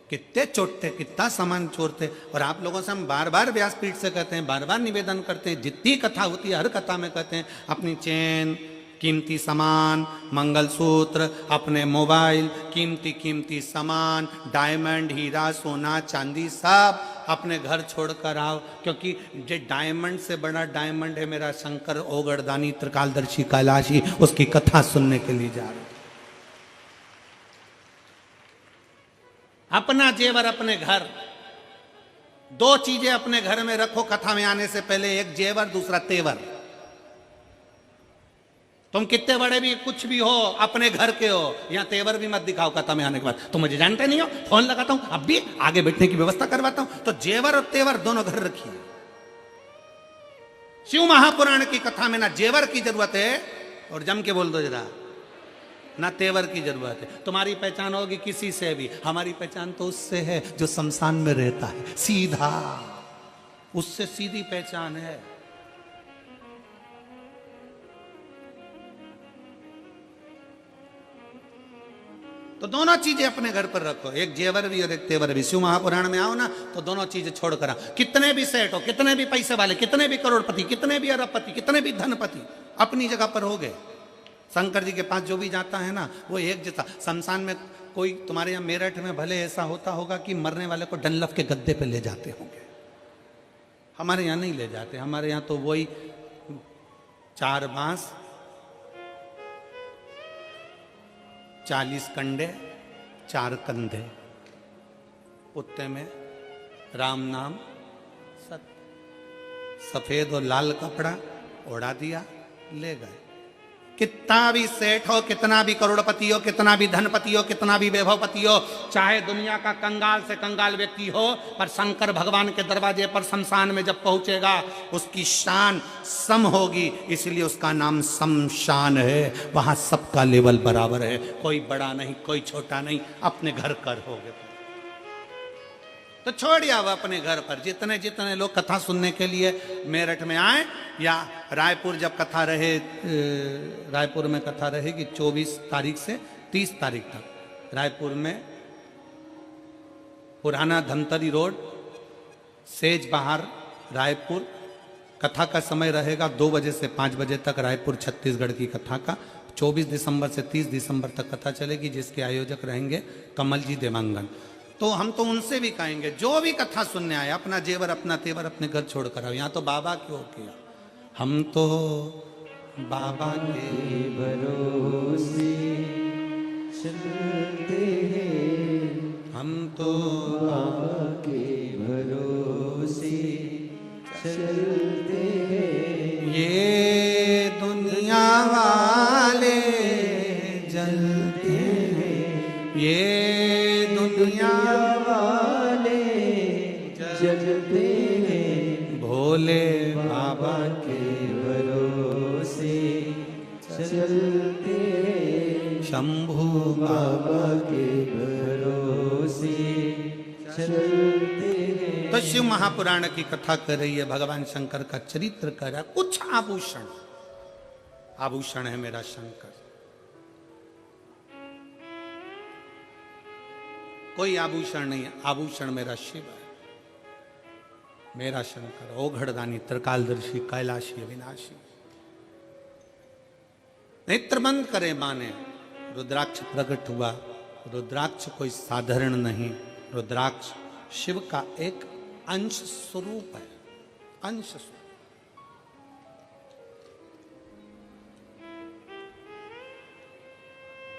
कितने चोट्टे, कितना सामान चोरते। और आप लोगों से हम बार बार व्यासपीठ से कहते हैं, बार बार निवेदन करते हैं, जितनी कथा होती है हर कथा में कहते हैं अपनी चेन, कीमती सामान, मंगलसूत्र, अपने मोबाइल, कीमती कीमती सामान, डायमंड, हीरा, सोना, चांदी, सब अपने घर छोड़कर आओ, क्योंकि जो डायमंड से बड़ा डायमंड है मेरा शंकर ओगड़दानी त्रिकालदर्शी कैलाशी, उसकी कथा सुनने के लिए जा रहे। अपना जेवर अपने घर, दो चीजें अपने घर में रखो कथा में आने से पहले, एक जेवर दूसरा तेवर। तुम कितने बड़े भी कुछ भी हो, अपने घर के हो, यहां तेवर भी मत दिखाओ कथा में आने के बाद। तुम मुझे जानते नहीं हो, फोन लगाता हूं अब भी, आगे बैठने की व्यवस्था करवाता हूं, तो जेवर और तेवर दोनों घर रखिए। शिव महापुराण की कथा में ना जेवर की जरूरत है, और जम के बोल दो जरा, ना तेवर की जरूरत है। तुम्हारी पहचान होगी किसी से भी, हमारी पहचान तो उससे है जो शमशान में रहता है, सीधा, उससे सीधी पहचान है। तो दोनों चीजें अपने घर पर रखो, एक जेवर भी और एक तेवर भी। शिव महापुराण में आओ ना तो दोनों चीजें छोड़कर आओ। कितने भी सेठ हो, कितने भी पैसे वाले, कितने भी करोड़पति, कितने भी अरबपति, कितने भी धनपति, अपनी जगह पर हो गए। शंकर जी के पास जो भी जाता है ना वो एक जैसा। शमशान में कोई तुम्हारे यहाँ मेरठ में भले ऐसा होता होगा कि मरने वाले को डनलफ के गद्दे पे ले जाते होंगे, हमारे यहाँ नहीं ले जाते। हमारे यहाँ तो वही 4 बांस, 40 कंडे, 4 कंधे, उत्ते में राम नाम सत्य, सफेद और लाल कपड़ा ओढ़ा दिया, ले गए। कितना भी सेठ हो, कितना भी करोड़पति हो, कितना भी धनपति हो, कितना भी वैभवपति हो, चाहे दुनिया का कंगाल से कंगाल व्यक्ति हो, पर शंकर भगवान के दरवाजे पर शमशान में जब पहुंचेगा उसकी शान सम होगी, इसलिए उसका नाम शमशान है। वहां सबका लेवल बराबर है, कोई बड़ा नहीं, कोई छोटा नहीं, अपने घर कर हो गए तो छोड़िए अब अपने घर पर। जितने जितने लोग कथा सुनने के लिए मेरठ में आए, या रायपुर जब कथा रहे, रायपुर में कथा रहेगी 24 तारीख से 30 तारीख तक। रायपुर में पुराना धमतरी रोड, सेज बाहर, रायपुर। कथा का समय रहेगा 2 बजे से 5 बजे तक, रायपुर छत्तीसगढ़ की कथा का। 24 दिसंबर से 30 दिसंबर तक कथा चलेगी, जिसके आयोजक रहेंगे कमल जी देवांगन। तो हम तो उनसे भी कहेंगे जो भी कथा सुनने आए, अपना जेवर अपना तेवर अपने घर छोड़ कर आओ। यहाँ तो बाबा क्यों किया, हम तो बाबा के भरोसे चलते हैं, हम तो बाबा के भरोसे चलते हैं। ये दुनिया वाले जलते हैं, ये दुनिया वाले जलते हैं, भोले बाबा के भरोसे चलते हैं, शंभू बाबा के भरोसे चलते हैं। तो शिव महापुराण की कथा कर रही है, भगवान शंकर का चरित्र कर रहा है। कुछ आभूषण, आभूषण है मेरा शंकर, कोई आभूषण नहीं है, आभूषण मेरा शिव है, मेरा शंकर ओघड़दानी त्रिकालदर्शी कैलाशी अविनाशी। नेत्र बंद करे माने, रुद्राक्ष प्रकट हुआ। रुद्राक्ष कोई साधारण नहीं, रुद्राक्ष शिव का एक अंश स्वरूप है, अंश स्वरूप।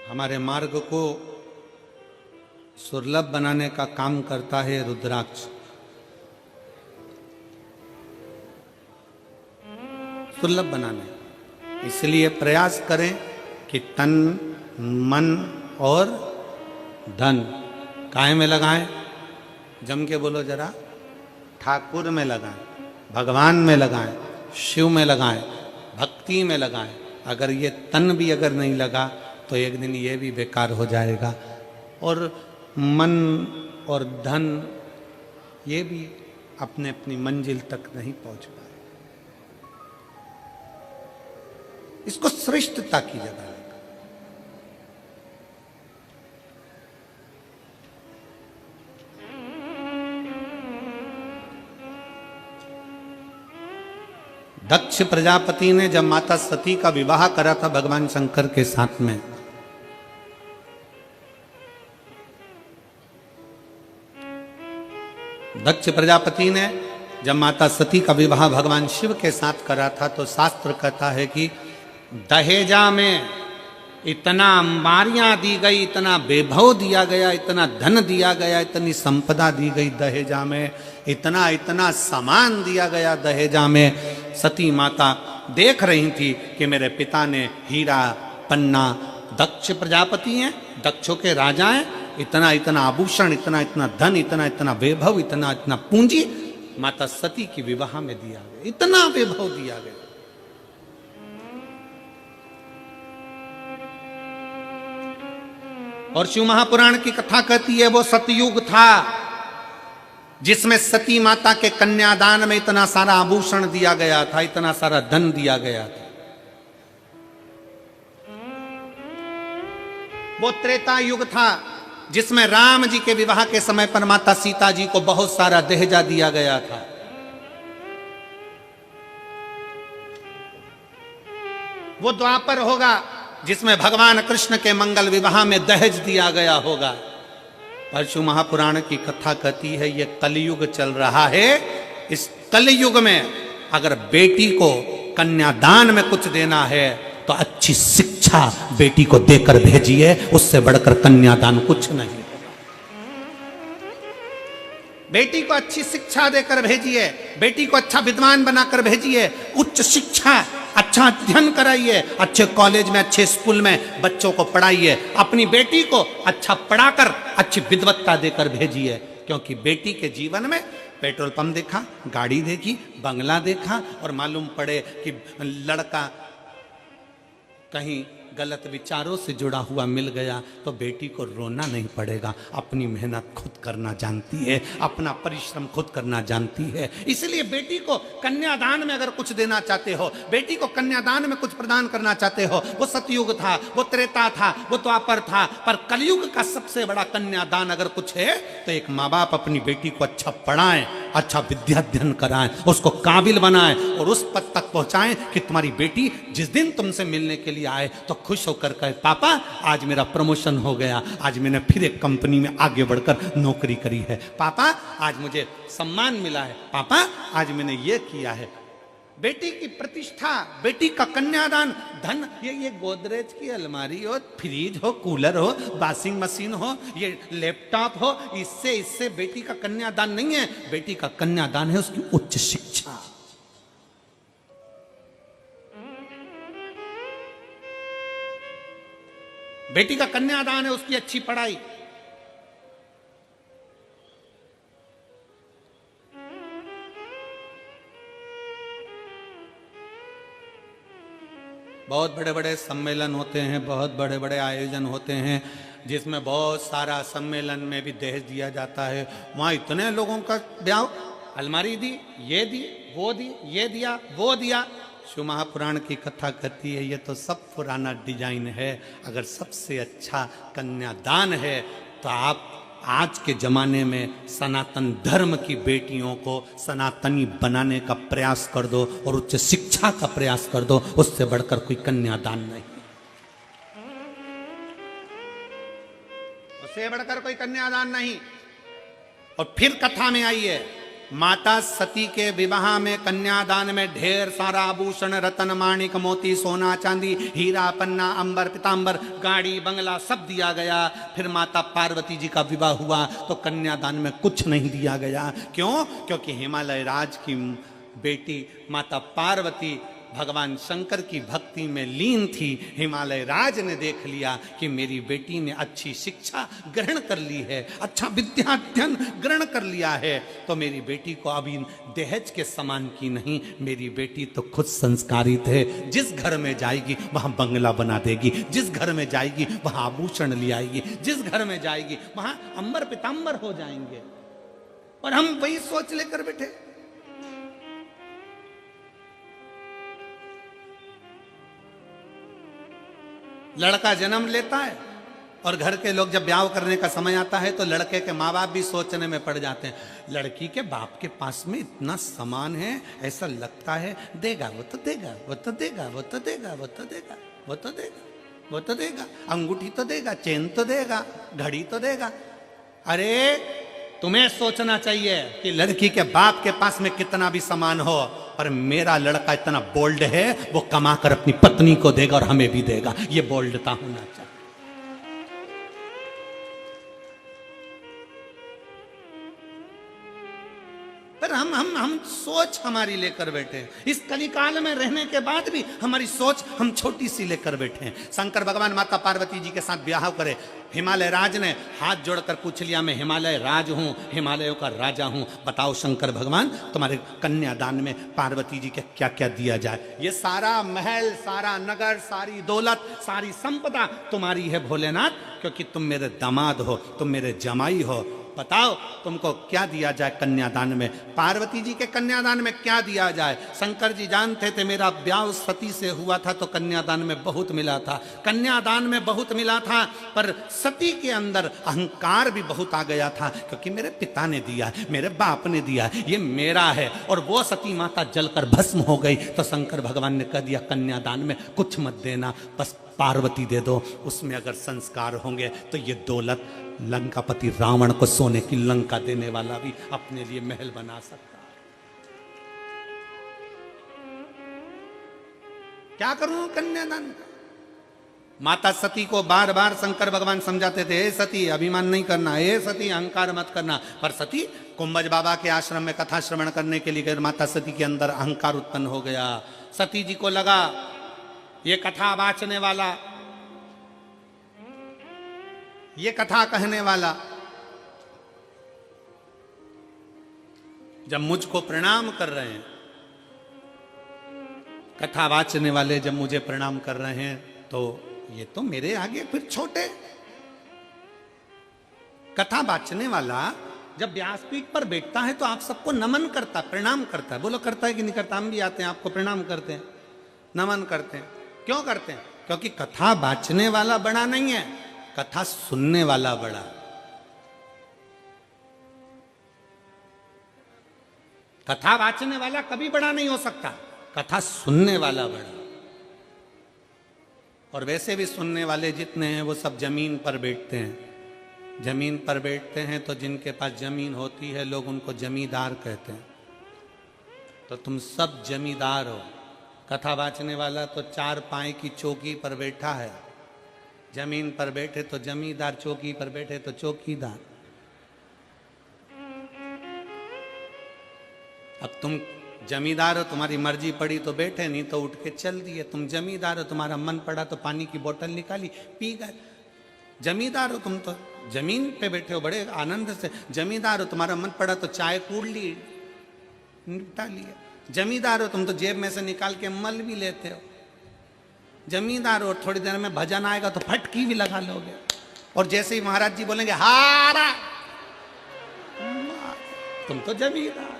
हमारे मार्ग को सुलभ बनाने का काम करता है रुद्राक्ष। सुलभ बनाने, इसलिए प्रयास करें कि तन मन और धन काहे में लगाएं, जम के बोलो जरा, ठाकुर में लगाएं, भगवान में लगाएं, शिव में लगाएं, भक्ति में लगाएं। अगर ये तन भी अगर नहीं लगा तो एक दिन ये भी बेकार हो जाएगा, और मन और धन ये भी अपने अपनी मंजिल तक नहीं पहुंच पाए। इसको श्रेष्ठता की जगह है। दक्ष प्रजापति ने जब माता सती का विवाह करा था भगवान शंकर के साथ में, दक्ष प्रजापति ने जब माता सती का विवाह भगवान शिव के साथ करा था तो शास्त्र कहता है कि दहेजा में इतना अंबारियां दी गई, इतना वैभव दिया गया, इतना धन दिया गया, इतनी संपदा दी गई दहेजा में, इतना इतना सामान दिया गया दहेजा में। सती माता देख रही थी कि मेरे पिता ने हीरा पन्ना, दक्ष प्रजापति हैं, दक्षों के राजा हैं, इतना इतना आभूषण, इतना इतना धन, इतना इतना वैभव, इतना इतना पूंजी माता सती की विवाह में दिया गया, इतना वैभव दिया गया। और शिव महापुराण की कथा कहती है वो सतयुग था जिसमें सती माता के कन्यादान में इतना सारा आभूषण दिया गया था, इतना सारा धन दिया गया था। वो त्रेता युग था जिसमें राम जी के विवाह के समय पर माता सीता जी को बहुत सारा दहेजा दिया गया था। वो द्वापर होगा जिसमें भगवान कृष्ण के मंगल विवाह में दहेज दिया गया होगा। परशु महापुराण की कथा कहती है ये कलयुग चल रहा है, इस कलयुग में अगर बेटी को कन्यादान में कुछ देना है तो अच्छी शिक्षा बेटी को देकर भेजिए, उससे बढ़कर कन्यादान कुछ नहीं। बेटी को अच्छी शिक्षा देकर भेजिए, बेटी को अच्छा विद्वान बनाकर भेजिए, उच्च शिक्षा, अच्छा अध्ययन कराइए, अच्छे कॉलेज में, अच्छे स्कूल में बच्चों को पढ़ाइए, अपनी बेटी को अच्छा पढ़ाकर अच्छी विद्वत्ता देकर भेजिए। क्योंकि बेटी के जीवन में पेट्रोल पंप देखा, गाड़ी देखी, बंगला देखा और मालूम पड़े कि लड़का कहीं गलत विचारों से जुड़ा हुआ मिल गया तो बेटी को रोना नहीं पड़ेगा। अपनी मेहनत खुद करना जानती है, अपना परिश्रम खुद करना जानती है। इसलिए बेटी को कन्यादान में अगर कुछ देना चाहते हो, बेटी को कन्यादान में कुछ प्रदान करना चाहते हो, वो सतयुग था, वो त्रेता था, वो द्वापर था, पर कलयुग का सबसे बड़ा कन्यादान अगर कुछ है तो एक माँ बाप अपनी बेटी को अच्छा पढ़ाएं, अच्छा विद्याध्ययन कराएं, उसको काबिल बनाएं और उस पद तक पहुंचाएं कि तुम्हारी बेटी जिस दिन तुमसे मिलने के लिए आए तो खुश होकर कहे पापा आज मेरा प्रमोशन हो गया, आज मैंने फिर एक कंपनी में आगे बढ़कर नौकरी करी है, पापा आज मुझे सम्मान मिला है, पापा आज मैंने ये किया है। बेटी की प्रतिष्ठा, बेटी का कन्यादान, धन, ये गोदरेज की अलमारी हो, फ्रिज हो, कूलर हो, वॉशिंग मशीन हो, ये लैपटॉप हो, इससे बेटी का कन्यादान नहीं है। बेटी का कन्यादान है उसकी उच्च शिक्षा। बेटी का कन्यादान है उसकी अच्छी पढ़ाई। बहुत बड़े बड़े सम्मेलन होते हैं, बहुत बड़े बड़े आयोजन होते हैं जिसमें बहुत सारा सम्मेलन में भी दहेज दिया जाता है। वहाँ इतने लोगों का ब्याह, अलमारी दी, ये दी, वो दी, ये दिया, वो दिया। शिव महापुराण की कथा कहती है ये तो सब पुराना डिजाइन है। अगर सबसे अच्छा कन्यादान है तो आप आज के जमाने में सनातन धर्म की बेटियों को सनातनी बनाने का प्रयास कर दो और उच्च शिक्षा का प्रयास कर दो, उससे बढ़कर कोई कन्यादान नहीं, उससे बढ़कर कोई कन्यादान नहीं। और फिर कथा में आई है माता सती के विवाह में कन्यादान में ढेर सारा आभूषण, रतन, माणिक, मोती, सोना, चांदी, हीरा, पन्ना, अंबर, पीतांबर, गाड़ी, बंगला सब दिया गया। फिर माता पार्वती जी का विवाह हुआ तो कन्यादान में कुछ नहीं दिया गया। क्यों? क्योंकि हिमालय राज की बेटी माता पार्वती भगवान शंकर की भक्ति में लीन थी। हिमालय राज ने देख लिया कि मेरी बेटी ने अच्छी शिक्षा ग्रहण कर ली है, अच्छा विद्याध्ययन ग्रहण कर लिया है, तो मेरी बेटी को अभी दहेज के समान की नहीं, मेरी बेटी तो खुद संस्कारित है। जिस घर में जाएगी वहां बंगला बना देगी, जिस घर में जाएगी वहां आभूषण ले आएगी, जिस घर में जाएगी वहां अंबर पीतांबर हो जाएंगे। और हम वही सोच लेकर बैठे। लड़का जन्म लेता है और घर के लोग जब ब्याह करने का समय आता है तो लड़के के माँ बाप भी सोचने में पड़ जाते हैं, लड़की के बाप के पास में इतना सामान है, ऐसा लगता है देगा, वो तो देगा, वो तो देगा, वो तो देगा, वो तो देगा, वो तो देगा, वो तो देगा, अंगूठी तो देगा, चेन तो देगा, घड़ी तो देगा। अरे तुम्हें सोचना चाहिए कि लड़की के बाप के पास में कितना भी सामान हो, पर मेरा लड़का इतना बोल्ड है, वो कमाकर अपनी पत्नी को देगा और हमें भी देगा। ये बोल्डता होना चाहिए। पर हम सोच हमारी लेकर बैठे हैं। इस कलिकाल में रहने के बाद भी हमारी सोच हम छोटी सी लेकर बैठे हैं। शंकर भगवान माता पार्वती जी के साथ ब्याह करे, हिमालय राज ने हाथ जोड़कर पूछ लिया, मैं हिमालय राज हूं, हिमालयों का राजा हूं, बताओ शंकर भगवान तुम्हारे कन्यादान में पार्वती जी के क्या क्या दिया जाए। ये सारा महल, सारा नगर, सारी दौलत, सारी संपदा तुम्हारी है भोलेनाथ, क्योंकि तुम मेरे दामाद हो, तुम मेरे जमाई हो। बताओ तुमको क्या दिया जाए कन्यादान में। पार्वती जी के कन्यादान में क्या दिया जाए। शंकर जी जानते थे मेरा ब्याह सती से हुआ था तो कन्यादान में बहुत मिला था, कन्यादान में बहुत मिला था, पर सती के अंदर अहंकार भी बहुत आ गया था, क्योंकि मेरे पिता ने दिया, मेरे बाप ने दिया, ये मेरा है। और वो सती माता जलकर भस्म हो गई तो शंकर भगवान ने कह दिया कन्यादान में कुछ मत देना, बस पार्वती दे दो, उसमें अगर संस्कार होंगे तो ये दौलत लंकापति रावण को सोने की लंका देने वाला भी अपने लिए महल बना सकता है। क्या करूं कन्यादान का। माता सती को बार बार शंकर भगवान समझाते थे, हे सती अभिमान नहीं करना, हे सती अहंकार मत करना, पर सती कुंभज बाबा के आश्रम में कथा श्रवण करने के लिए गए, माता सती के अंदर अहंकार उत्पन्न हो गया। सती जी को लगा ये कथा वाचने वाला, ये कथा कहने वाला जब मुझको प्रणाम कर रहे हैं, कथा वाचने वाले जब मुझे प्रणाम कर रहे हैं, तो ये तो मेरे आगे फिर छोटे। कथा वाचने वाला जब व्यासपीठ पर बैठता है तो आप सबको नमन करता, प्रणाम करता है। बोलो करता है कि नहीं करता। हम भी आते हैं, आपको प्रणाम करते हैं, नमन करते हैं। क्यों करते हैं? क्योंकि कथा वाचने वाला बड़ा नहीं है, कथा सुनने वाला बड़ा। कथा वाचने वाला कभी बड़ा नहीं हो सकता, कथा सुनने वाला बड़ा। और वैसे भी सुनने वाले जितने हैं वो सब जमीन पर बैठते हैं। जमीन पर बैठते हैं तो जिनके पास जमीन होती है लोग उनको जमींदार कहते हैं। तो तुम सब जमींदार हो। कथा वाचने वाला तो चार पाए की चौकी पर बैठा है, जमीन पर बैठे तो जमींदार, चौकी पर बैठे तो चौकीदार। अब तुम जमींदार हो, तुम्हारी मर्जी पड़ी तो बैठे, नहीं तो उठ के चल दिए। तुम जमींदार हो, तुम्हारा मन पड़ा तो पानी की बोतल निकाली, पी गए। जमींदार हो तुम, तो जमीन पे बैठे हो बड़े आनंद से। जमींदार हो, तुम्हारा मन पड़ा तो चाय कूड़ ली, निपटा लिया। जमींदार हो तुम तो जेब में से निकाल के मल भी लेते हो। जमींदार हो, थोड़ी देर में भजन आएगा तो फटकी भी लगा लोगे। और जैसे ही महाराज जी बोलेंगे हारा, तुम तो जमींदार।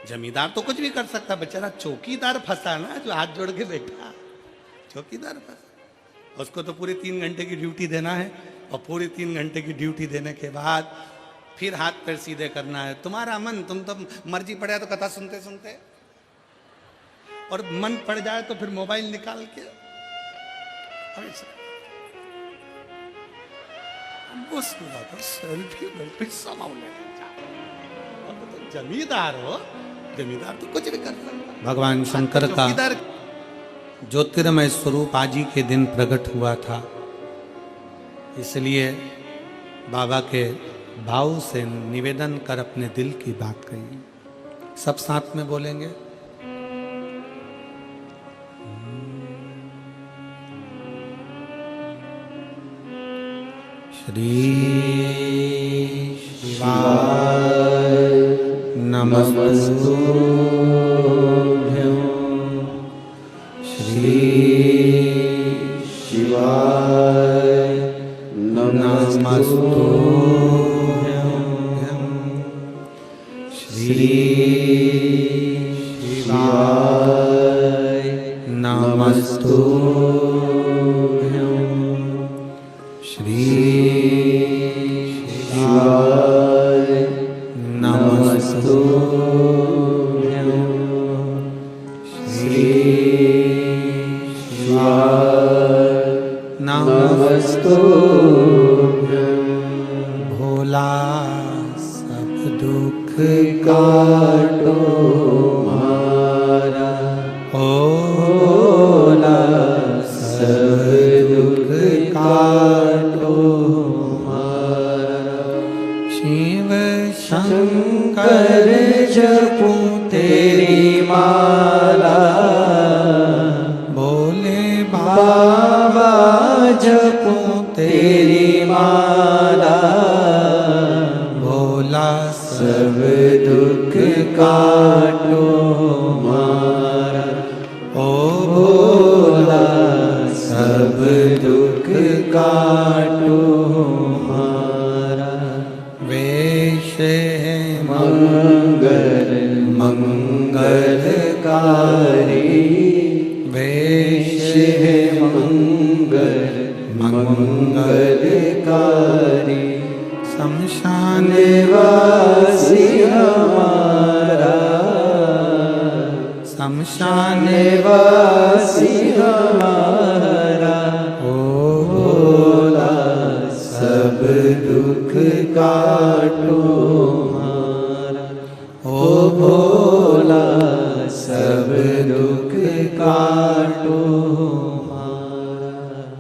जमींदार तो कुछ भी कर सकता, बेचारा चौकीदार फंसा ना, जो हाथ जोड़ के बैठा, चौकीदार फंसा। उसको तो पूरी 3 घंटे की ड्यूटी देना है, और पूरी 3 घंटे की ड्यूटी देने के बाद फिर हाथ पैर सीधे करना है। तुम्हारा मन, तुम तो मर्जी पड़े तो कथा सुनते सुनते, और मन पड़ जाए तो फिर मोबाइल निकाल के सेल्फी समाउने। जमींदार हो, जमींदार तो कुछ भी कर सकता। भगवान शंकर का ज्योतिर्मय स्वरूप आज ही के दिन प्रकट हुआ था, इसलिए बाबा के भाव से निवेदन कर अपने दिल की बात कही। सब साथ में बोलेंगे। श्री शिवाय नमस्तुभ्यं। श्री शिवाय नमस्तुभ्यं। श्री शिवाय नमस्तुभ्यं। श्री शिवाय नमस्तुभ्यं। श्री शिवाय नमस्तुभ्यं। काटो मारा, भोला सब दुख काटो मारा। शिव शंकर जपूं तेरी माला, भोले बाबा जपूं तेरी माला, भोला सब दुख काटो मारा। ओ भोला सब दुख काटो मारा। वेश है मंगल मंगलकारी, वेश है मंगल मंगलकारी। शमशान वासी हमारा, शमशान वासी हमारा। ओ भोला सब दुख काटो मारा, ओ भोला सब दुख काटो मारा।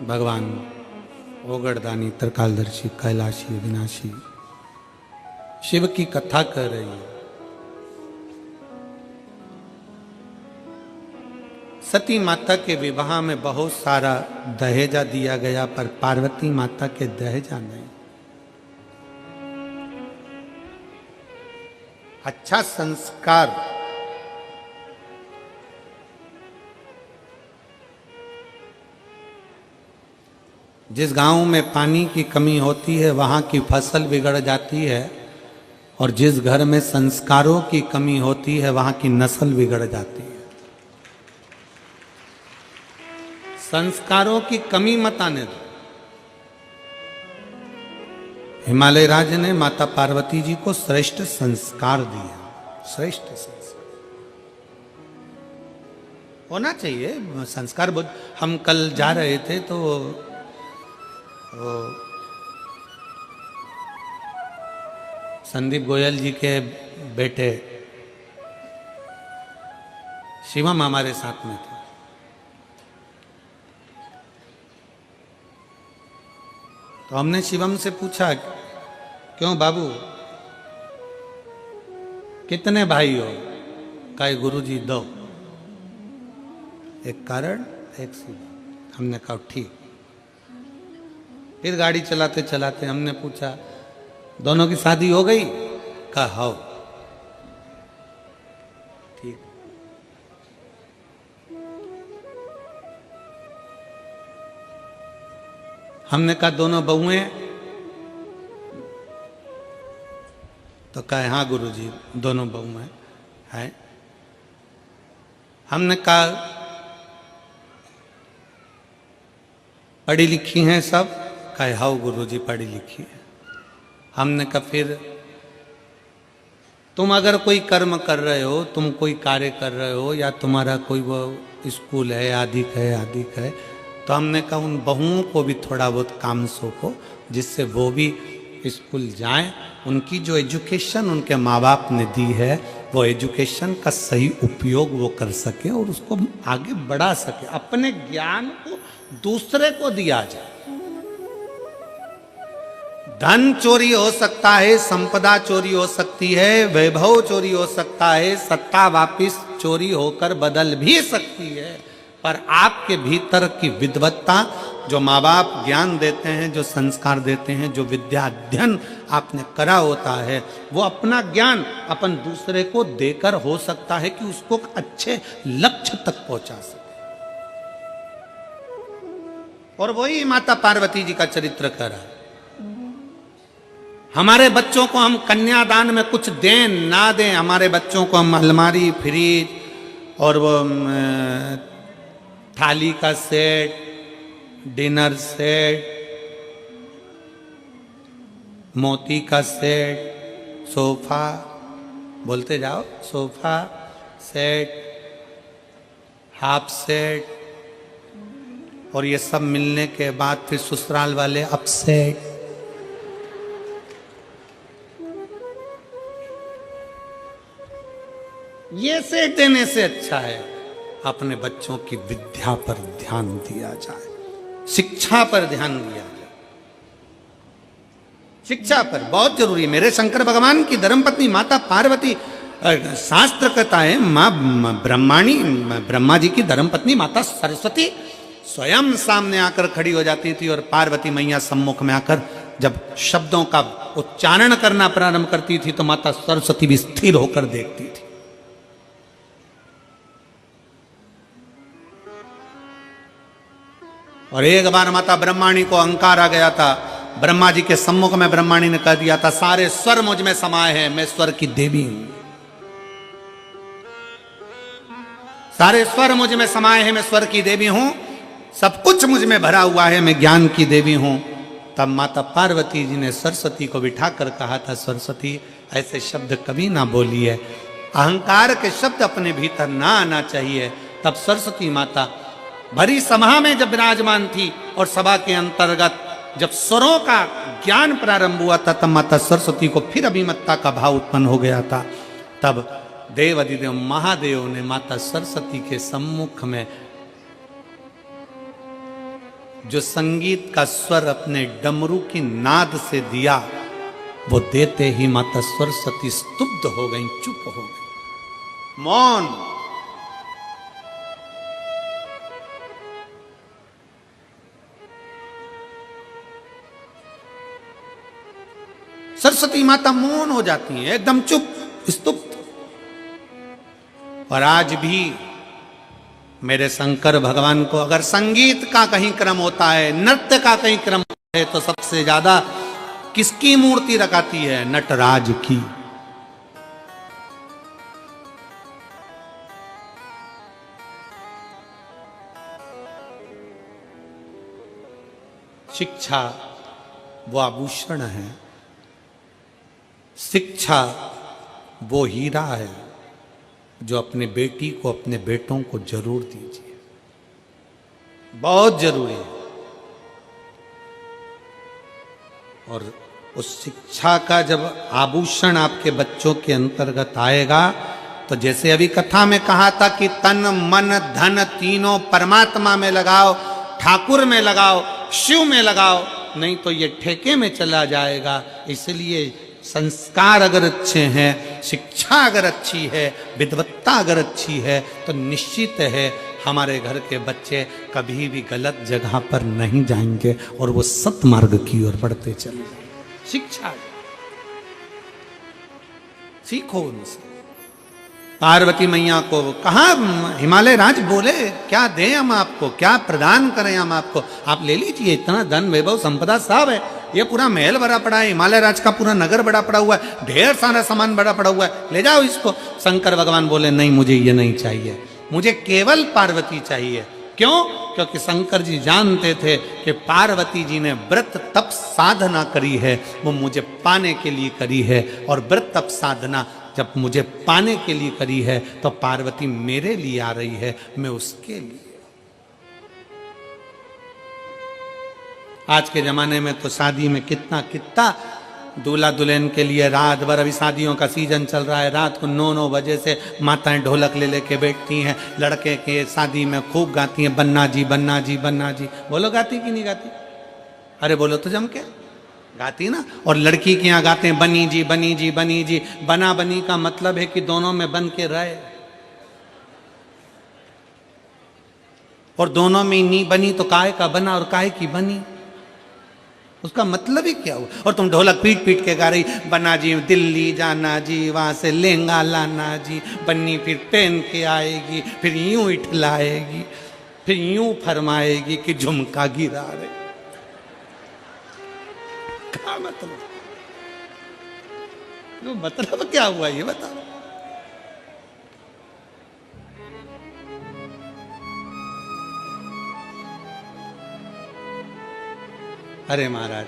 भगवान ओगड़दानी त्रिकालदर्शी कैलाशी विनाशी शिव की कथा कर रही है। सती माता के विवाह में बहुत सारा दहेजा दिया गया, पर पार्वती माता के दहेजा नहीं। अच्छा संस्कार जिस गांव में पानी की कमी होती है वहां की फसल बिगड़ जाती है, और जिस घर में संस्कारों की कमी होती है वहां की नस्ल बिगड़ जाती है। संस्कारों की कमी मत आने दो। हिमालय राज ने माता पार्वती जी को श्रेष्ठ संस्कार दिए, श्रेष्ठ संस्कार होना चाहिए। संस्कार बहुत, हम कल जा रहे थे तो संदीप गोयल जी के बेटे शिवम हमारे साथ में थे। तो हमने शिवम से पूछा, क्यों बाबू कितने भाई हो? कहे गुरुजी दो। एक कारण एक सीधा। हमने कहा ठीक। फिर गाड़ी चलाते चलाते हमने पूछा, दोनों की शादी हो गई? कहा हो। ठीक। हमने कहा दोनों बहुएं? तो कहा हाँ गुरुजी दोनों बहुएं हैं। हमने कहा पढ़ी लिखी हैं सब? कहे हाँ गुरुजी पढ़ी लिखी है। हमने कहा फिर तुम अगर कोई कर्म कर रहे हो, तुम कोई कार्य कर रहे हो, या तुम्हारा कोई वो स्कूल है, आदिक है, तो हमने कहा उन बहुओं को भी थोड़ा बहुत काम सौंपो, जिससे वो भी स्कूल जाएं। उनकी जो एजुकेशन उनके माँ बाप ने दी है, वो एजुकेशन का सही उपयोग वो कर सके और उसको आगे बढ़ा सके। अपने ज्ञान को दूसरे को दिया जाए। धन चोरी हो सकता है, संपदा चोरी हो सकती है, वैभव चोरी हो सकता है, सत्ता वापिस चोरी होकर बदल भी सकती है, पर आपके भीतर की विद्वत्ता, जो माँ बाप ज्ञान देते हैं, जो संस्कार देते हैं, जो विद्या अध्ययन आपने करा होता है, वो अपना ज्ञान अपन दूसरे को देकर हो सकता है कि उसको अच्छे लक्ष्य तक पहुंचा सके। और वही माता पार्वती जी का चरित्र कर रहा है। हमारे बच्चों को हम कन्यादान में कुछ दें ना दें, हमारे बच्चों को हम अलमारी, फ्रिज और वो थाली का सेट, डिनर सेट, मोती का सेट, सोफा, बोलते जाओ, सोफा सेट, हाफ सेट, और ये सब मिलने के बाद फिर ससुराल वाले अपसेट। ये सेठ देने से अच्छा है अपने बच्चों की विद्या पर ध्यान दिया जाए, शिक्षा पर ध्यान दिया जाए। शिक्षा पर बहुत जरूरी है। मेरे शंकर भगवान की धर्मपत्नी माता पार्वती, शास्त्र कहता है मां ब्रह्मा जी की धर्मपत्नी माता सरस्वती स्वयं सामने आकर खड़ी हो जाती थी और पार्वती मैया सम्मुख में आकर जब शब्दों का उच्चारण करना प्रारंभ करती थी तो माता सरस्वती भी स्थिर होकर देखती थी। और एक बार माता ब्रह्माणी को अहंकार आ गया था। ब्रह्मा जी के सम्मुख में ब्रह्माणी ने कह दिया था, सारे स्वर मुझ में समाये हैं, मैं स्वर की देवी हूं। सारे स्वर मुझ में समाये हैं, मैं स्वर की देवी हूं। सब कुछ मुझ में भरा हुआ है, मैं ज्ञान की देवी हूं। तब माता पार्वती जी ने सरस्वती को बिठाकर कहा था, सरस्वती ऐसे शब्द कभी ना बोलिए, अहंकार के शब्द अपने भीतर ना आना चाहिए। तब सरस्वती माता भरी सभा में जब विराजमान थी और सभा के अंतर्गत जब स्वरों का ज्ञान प्रारंभ हुआ था, तब माता सरस्वती को फिर अभिमत्ता का भाव उत्पन्न हो गया था। तब देव अधिदेव महादेव ने माता सरस्वती के सम्मुख में जो संगीत का स्वर अपने डमरू की नाद से दिया, वो देते ही माता सरस्वती स्तुब्ध हो गई, चुप हो गई, मौन। सरस्वती माता मौन हो जाती हैं, एकदम चुप, स्तुप्त। और आज भी मेरे शंकर भगवान को अगर संगीत का कहीं क्रम होता है, नृत्य का कहीं क्रम होता है, तो सबसे ज्यादा किसकी मूर्ति रखाती है? नटराज की। शिक्षा वो आभूषण है, शिक्षा वो हीरा है जो अपने बेटी को, अपने बेटों को जरूर दीजिए, बहुत जरूरी है। और उस शिक्षा का जब आभूषण आपके बच्चों के अंतर्गत आएगा, तो जैसे अभी कथा में कहा था कि तन मन धन तीनों परमात्मा में लगाओ, ठाकुर में लगाओ, शिव में लगाओ, नहीं तो ये ठेके में चला जाएगा। इसलिए संस्कार अगर अच्छे हैं, शिक्षा अगर अच्छी है, विद्वत्ता अगर अच्छी है, तो निश्चित है हमारे घर के बच्चे कभी भी गलत जगह पर नहीं जाएंगे और वो सत्मार्ग की ओर बढ़ते चले। शिक्षा सीखो उनसे। पार्वती मैया को कहा, हिमालय राज बोले क्या दें हम आपको, क्या प्रदान करें हम आपको, आप ले लीजिए, इतना धन वैभव संपदा साहब है, ये पूरा महल भरा पड़ा है, हिमालय राज का पूरा नगर बड़ा पड़ा हुआ है, ढेर सारा सामान बड़ा पड़ा हुआ है, ले जाओ इसको। शंकर भगवान बोले नहीं, मुझे ये नहीं चाहिए, मुझे केवल पार्वती चाहिए। क्यों? क्योंकि शंकर जी जानते थे कि पार्वती जी ने व्रत तप साधना करी है, वो मुझे पाने के लिए करी है। और व्रत तप साधना जब मुझे पाने के लिए करी है, तो पार्वती मेरे लिए आ रही है, मैं उसके लिए। आज के जमाने में तो शादी में कितना दूल्हा दुल्हन के लिए रात भर, अभी शादियों का सीजन चल रहा है, रात को 9 बजे से माताएं ढोलक ले लेके बैठती हैं, लड़के के शादी में खूब गाती हैं, बन्ना जी बन्ना जी बन्ना जी। बोलो गाती कि नहीं गाती? अरे बोलो तो जम के गाती ना। और लड़की के यहाँ गाते हैं बनी जी बनी जी बनी जी। बना बनी का मतलब है कि दोनों में बन के रहे, और दोनों में नी बनी तो काय का बना और काय की बनी, उसका मतलब ही क्या हुआ? और तुम ढोलक पीट पीट के गा रही, बना जी दिल्ली जाना जी, वहां से लहंगा लाना जी, बन्नी फिर पहन के आएगी, फिर यूं इठलाएगी, फिर यूं फरमाएगी कि झुमका गिरा रहे। क्या मतलब? तो मतलब क्या हुआ ये बताओ। अरे महाराज,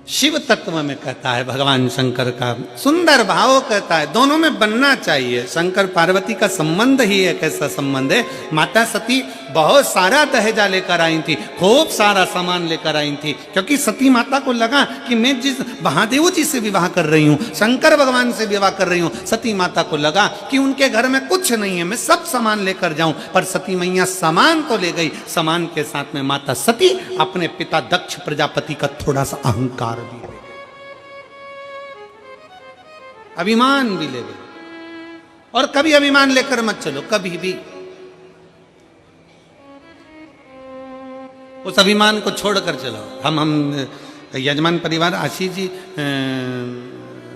शिव तत्व में कहता है भगवान शंकर का सुंदर भाव कहता है, दोनों में बनना चाहिए। शंकर पार्वती का संबंध ही एक ऐसा संबंध है, माता सती बहुत सारा दहेजा लेकर आई थी, खूब सारा सामान लेकर आई थी, क्योंकि सती माता को लगा कि मैं जिस महादेव जी से विवाह कर रही हूँ, शंकर भगवान से विवाह कर रही हूँ, सती माता को लगा कि उनके घर में कुछ नहीं है, मैं सब सामान लेकर जाऊं। पर सती मैया सामान तो ले गई, सामान के साथ में माता सती अपने पिता दक्ष प्रजापति का थोड़ा सा अहंकार भी ले गई, अभिमान भी ले गई। और कभी अभिमान लेकर मत चलो, कभी भी उस अभिमान को छोड़कर चलो। हम यजमान परिवार आशीष जी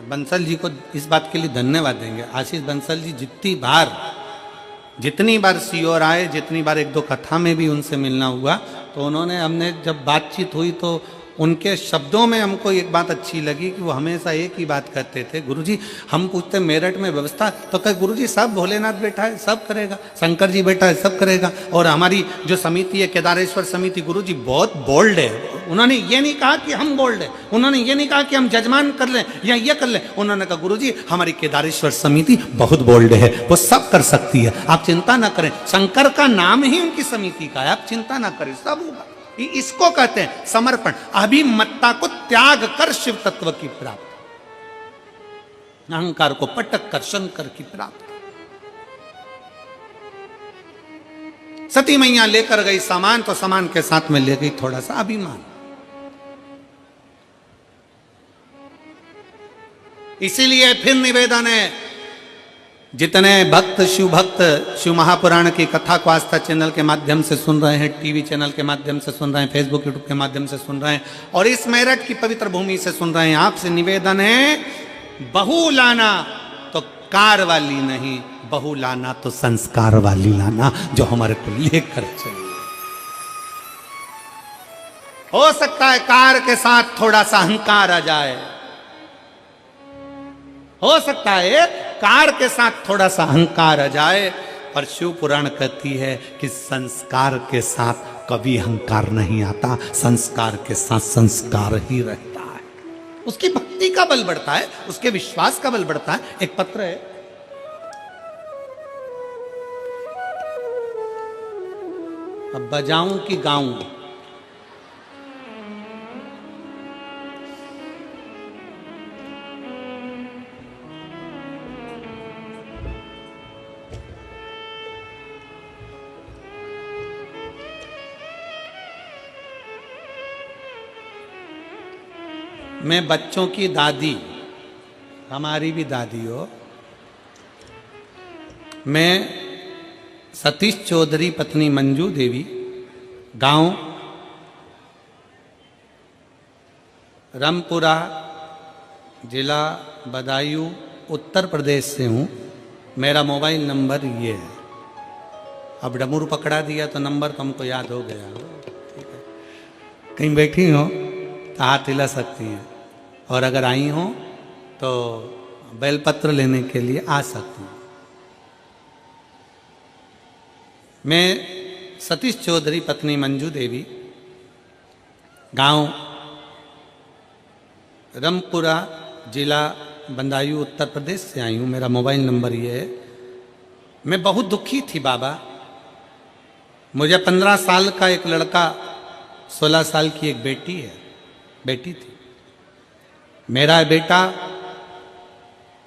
बंसल जी को इस बात के लिए धन्यवाद देंगे। आशीष बंसल जी जितनी बार सीओर आए, जितनी बार एक दो कथा में भी उनसे मिलना हुआ, तो उन्होंने, हमने जब बातचीत हुई तो उनके शब्दों में हमको एक बात अच्छी लगी कि वो हमेशा एक ही बात कहते थे, गुरुजी हम पूछते मेरठ में व्यवस्था, तो कहे गुरुजी सब भोलेनाथ बैठा है सब करेगा, शंकर जी बैठा है सब करेगा। और हमारी जो समिति है केदारेश्वर समिति, गुरुजी बहुत बोल्ड है। उन्होंने ये नहीं कहा कि हम बोल्ड है, उन्होंने ये नहीं कहा कि हम जजमान कर लें या ये कर लें, उन्होंने कहा गुरुजी हमारी केदारेश्वर समिति बहुत बोल्ड है, वो सब कर सकती है, आप चिंता ना करें। शंकर का नाम ही उनकी समिति का है, आप चिंता ना करें, सब होगा। इसको कहते हैं समर्पण, अभिमत्ता को त्याग कर शिव तत्व की प्राप्ति, अहंकार को पटक कर शंकर की प्राप्ति। सती मैया लेकर गई सामान, तो सामान के साथ में ले गई थोड़ा सा अभिमान। इसीलिए फिर निवेदन है, जितने भक्त शिव महापुराण की कथा को आस्था चैनल के माध्यम से सुन रहे हैं, टीवी चैनल के माध्यम से सुन रहे हैं, फेसबुक यूट्यूब के माध्यम से सुन रहे हैं, और इस मेरठ की पवित्र भूमि से सुन रहे हैं, आपसे निवेदन है बहू लाना तो कार वाली नहीं, बहू लाना तो संस्कार वाली लाना, जो हमारे को लेकर चले। हो सकता है कार के साथ थोड़ा सा अहंकार आ जाए, हो सकता है कार के साथ थोड़ा सा अहंकार आ जाए, पर शिव पुराण कहती है कि संस्कार के साथ कभी अहंकार नहीं आता, संस्कार के साथ संस्कार ही रहता है। उसकी भक्ति का बल बढ़ता है, उसके विश्वास का बल बढ़ता है। एक पत्र है, अब बजाऊं कि गाऊं, मैं बच्चों की दादी, हमारी भी दादी हो, मैं सतीश चौधरी पत्नी मंजू देवी, गांव रामपुरा, जिला बदायूं, उत्तर प्रदेश से हूँ। मेरा मोबाइल नंबर ये है। अब डमरू पकड़ा दिया तो नंबर तो हमको याद हो गया। ठीक है, कहीं बैठी हो तो हाथ हिला सकती हैं, और अगर आई हो तो बेलपत्र लेने के लिए आ सकती हूँ। मैं सतीश चौधरी पत्नी मंजू देवी, गांव रामपुरा, जिला बदायूं, उत्तर प्रदेश से आई हूँ। मेरा मोबाइल नंबर ये है। मैं बहुत दुखी थी बाबा। मुझे 15 साल का एक लड़का, 16 साल की एक बेटी थी। मेरा बेटा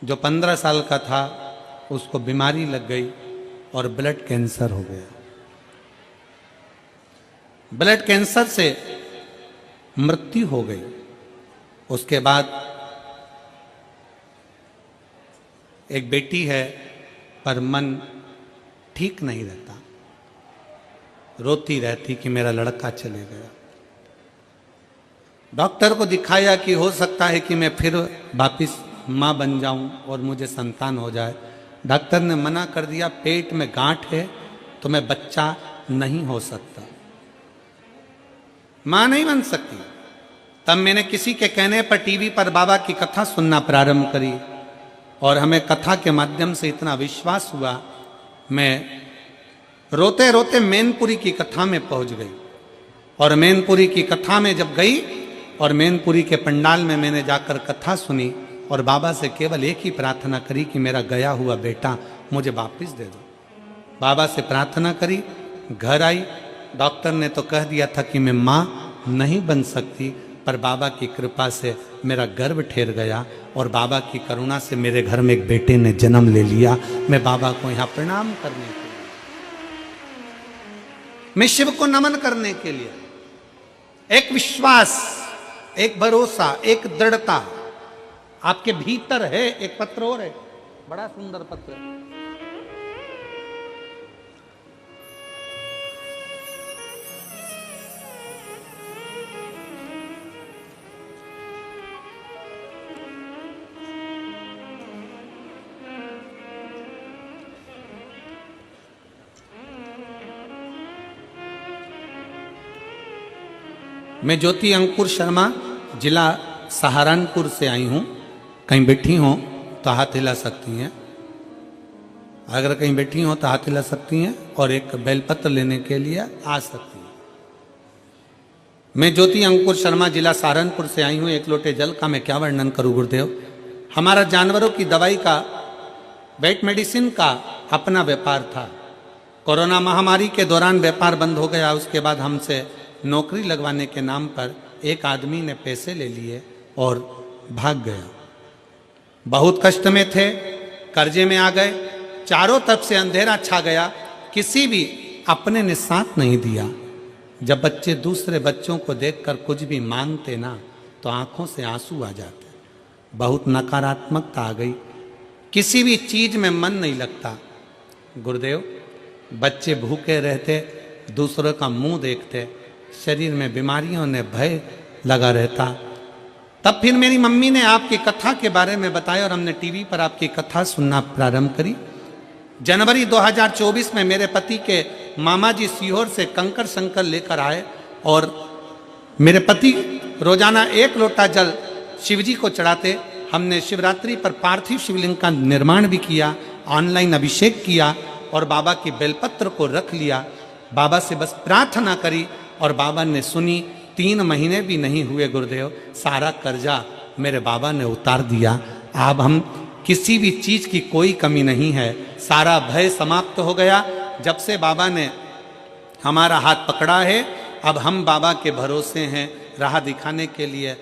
जो 15 साल का था, उसको बीमारी लग गई और ब्लड कैंसर हो गया। ब्लड कैंसर से मृत्यु हो गई। उसके बाद एक बेटी है, पर मन ठीक नहीं रहता, रोती रहती कि मेरा लड़का चले गया। डॉक्टर को दिखाया कि हो सकता है कि मैं फिर वापिस माँ बन जाऊं और मुझे संतान हो जाए। डॉक्टर ने मना कर दिया, पेट में गांठ है तो मैं बच्चा नहीं हो सकता, मां नहीं बन सकती। तब मैंने किसी के कहने पर टीवी पर बाबा की कथा सुनना प्रारंभ करी, और हमें कथा के माध्यम से इतना विश्वास हुआ। मैं रोते रोते मैनपुरी की कथा में पहुंच गई, और मैनपुरी की कथा में जब गई और मैनपुरी के पंडाल में मैंने जाकर कथा सुनी, और बाबा से केवल एक ही प्रार्थना करी कि मेरा गया हुआ बेटा मुझे वापस दे दो। बाबा से प्रार्थना करी, घर आई, डॉक्टर ने तो कह दिया था कि मैं माँ नहीं बन सकती, पर बाबा की कृपा से मेरा गर्भ ठेर गया और बाबा की करुणा से मेरे घर में एक बेटे ने जन्म ले लिया। मैं बाबा को यहाँ प्रणाम करने के लिए, मैं शिव को नमन करने के लिए, एक विश्वास, एक भरोसा, एक दृढ़ता आपके भीतर है। एक पत्र और है, बड़ा सुंदर पत्र है। मैं ज्योति अंकुर शर्मा, जिला सहारनपुर से आई हूँ। कहीं बैठी हो तो हाथ हिला सकती हैं, अगर कहीं बैठी हो तो हाथ हिला सकती हैं और एक बेलपत्र लेने के लिए आ सकती हैं। मैं ज्योति अंकुर शर्मा, जिला सहारनपुर से आई हूँ। एक लोटे जल का मैं क्या वर्णन करूँ गुरुदेव। हमारा जानवरों की दवाई का, वेट मेडिसिन का अपना व्यापार था। कोरोना महामारी के दौरान व्यापार बंद हो गया। उसके बाद हमसे नौकरी लगवाने के नाम पर एक आदमी ने पैसे ले लिए और भाग गया। बहुत कष्ट में थे, कर्जे में आ गए, चारों तरफ से अंधेरा छा गया, किसी भी अपने ने साथ नहीं दिया। जब बच्चे दूसरे बच्चों को देखकर कुछ भी मांगते ना तो आंखों से आंसू आ जाते। बहुत नकारात्मकता आ गई, किसी भी चीज में मन नहीं लगता। गुरुदेव, बच्चे भूखे रहते, दूसरों का मुंह देखते, शरीर में बीमारियों ने भय लगा रहता। तब फिर मेरी मम्मी ने आपकी कथा के बारे में बताया और हमने टीवी पर आपकी कथा सुनना प्रारंभ करी। जनवरी 2024 में मेरे पति के मामा जी सीहोर से कंकर शंकर लेकर आए और मेरे पति रोजाना 1 लोटा जल शिवजी को चढ़ाते। हमने शिवरात्रि पर पार्थिव शिवलिंग का निर्माण भी किया, ऑनलाइन अभिषेक किया और बाबा की बेलपत्र को रख लिया। बाबा से बस प्रार्थना करी और बाबा ने सुनी। 3 महीने भी नहीं हुए गुरुदेव, सारा कर्जा मेरे बाबा ने उतार दिया। अब हम किसी भी चीज की कोई कमी नहीं है, सारा भय समाप्त हो गया। जब से बाबा ने हमारा हाथ पकड़ा है, अब हम बाबा के भरोसे हैं राह दिखाने के लिए।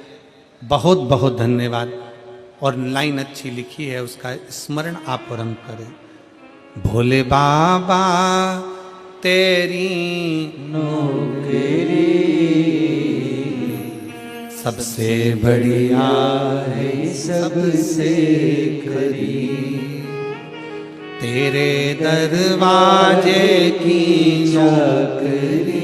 बहुत बहुत धन्यवाद। और लाइन अच्छी लिखी है, उसका स्मरण आप और हम करें। भोले बाबा तेरी नौकरी सबसे बढ़िया है, सबसे खरी। तेरे दरवाजे की चाकरी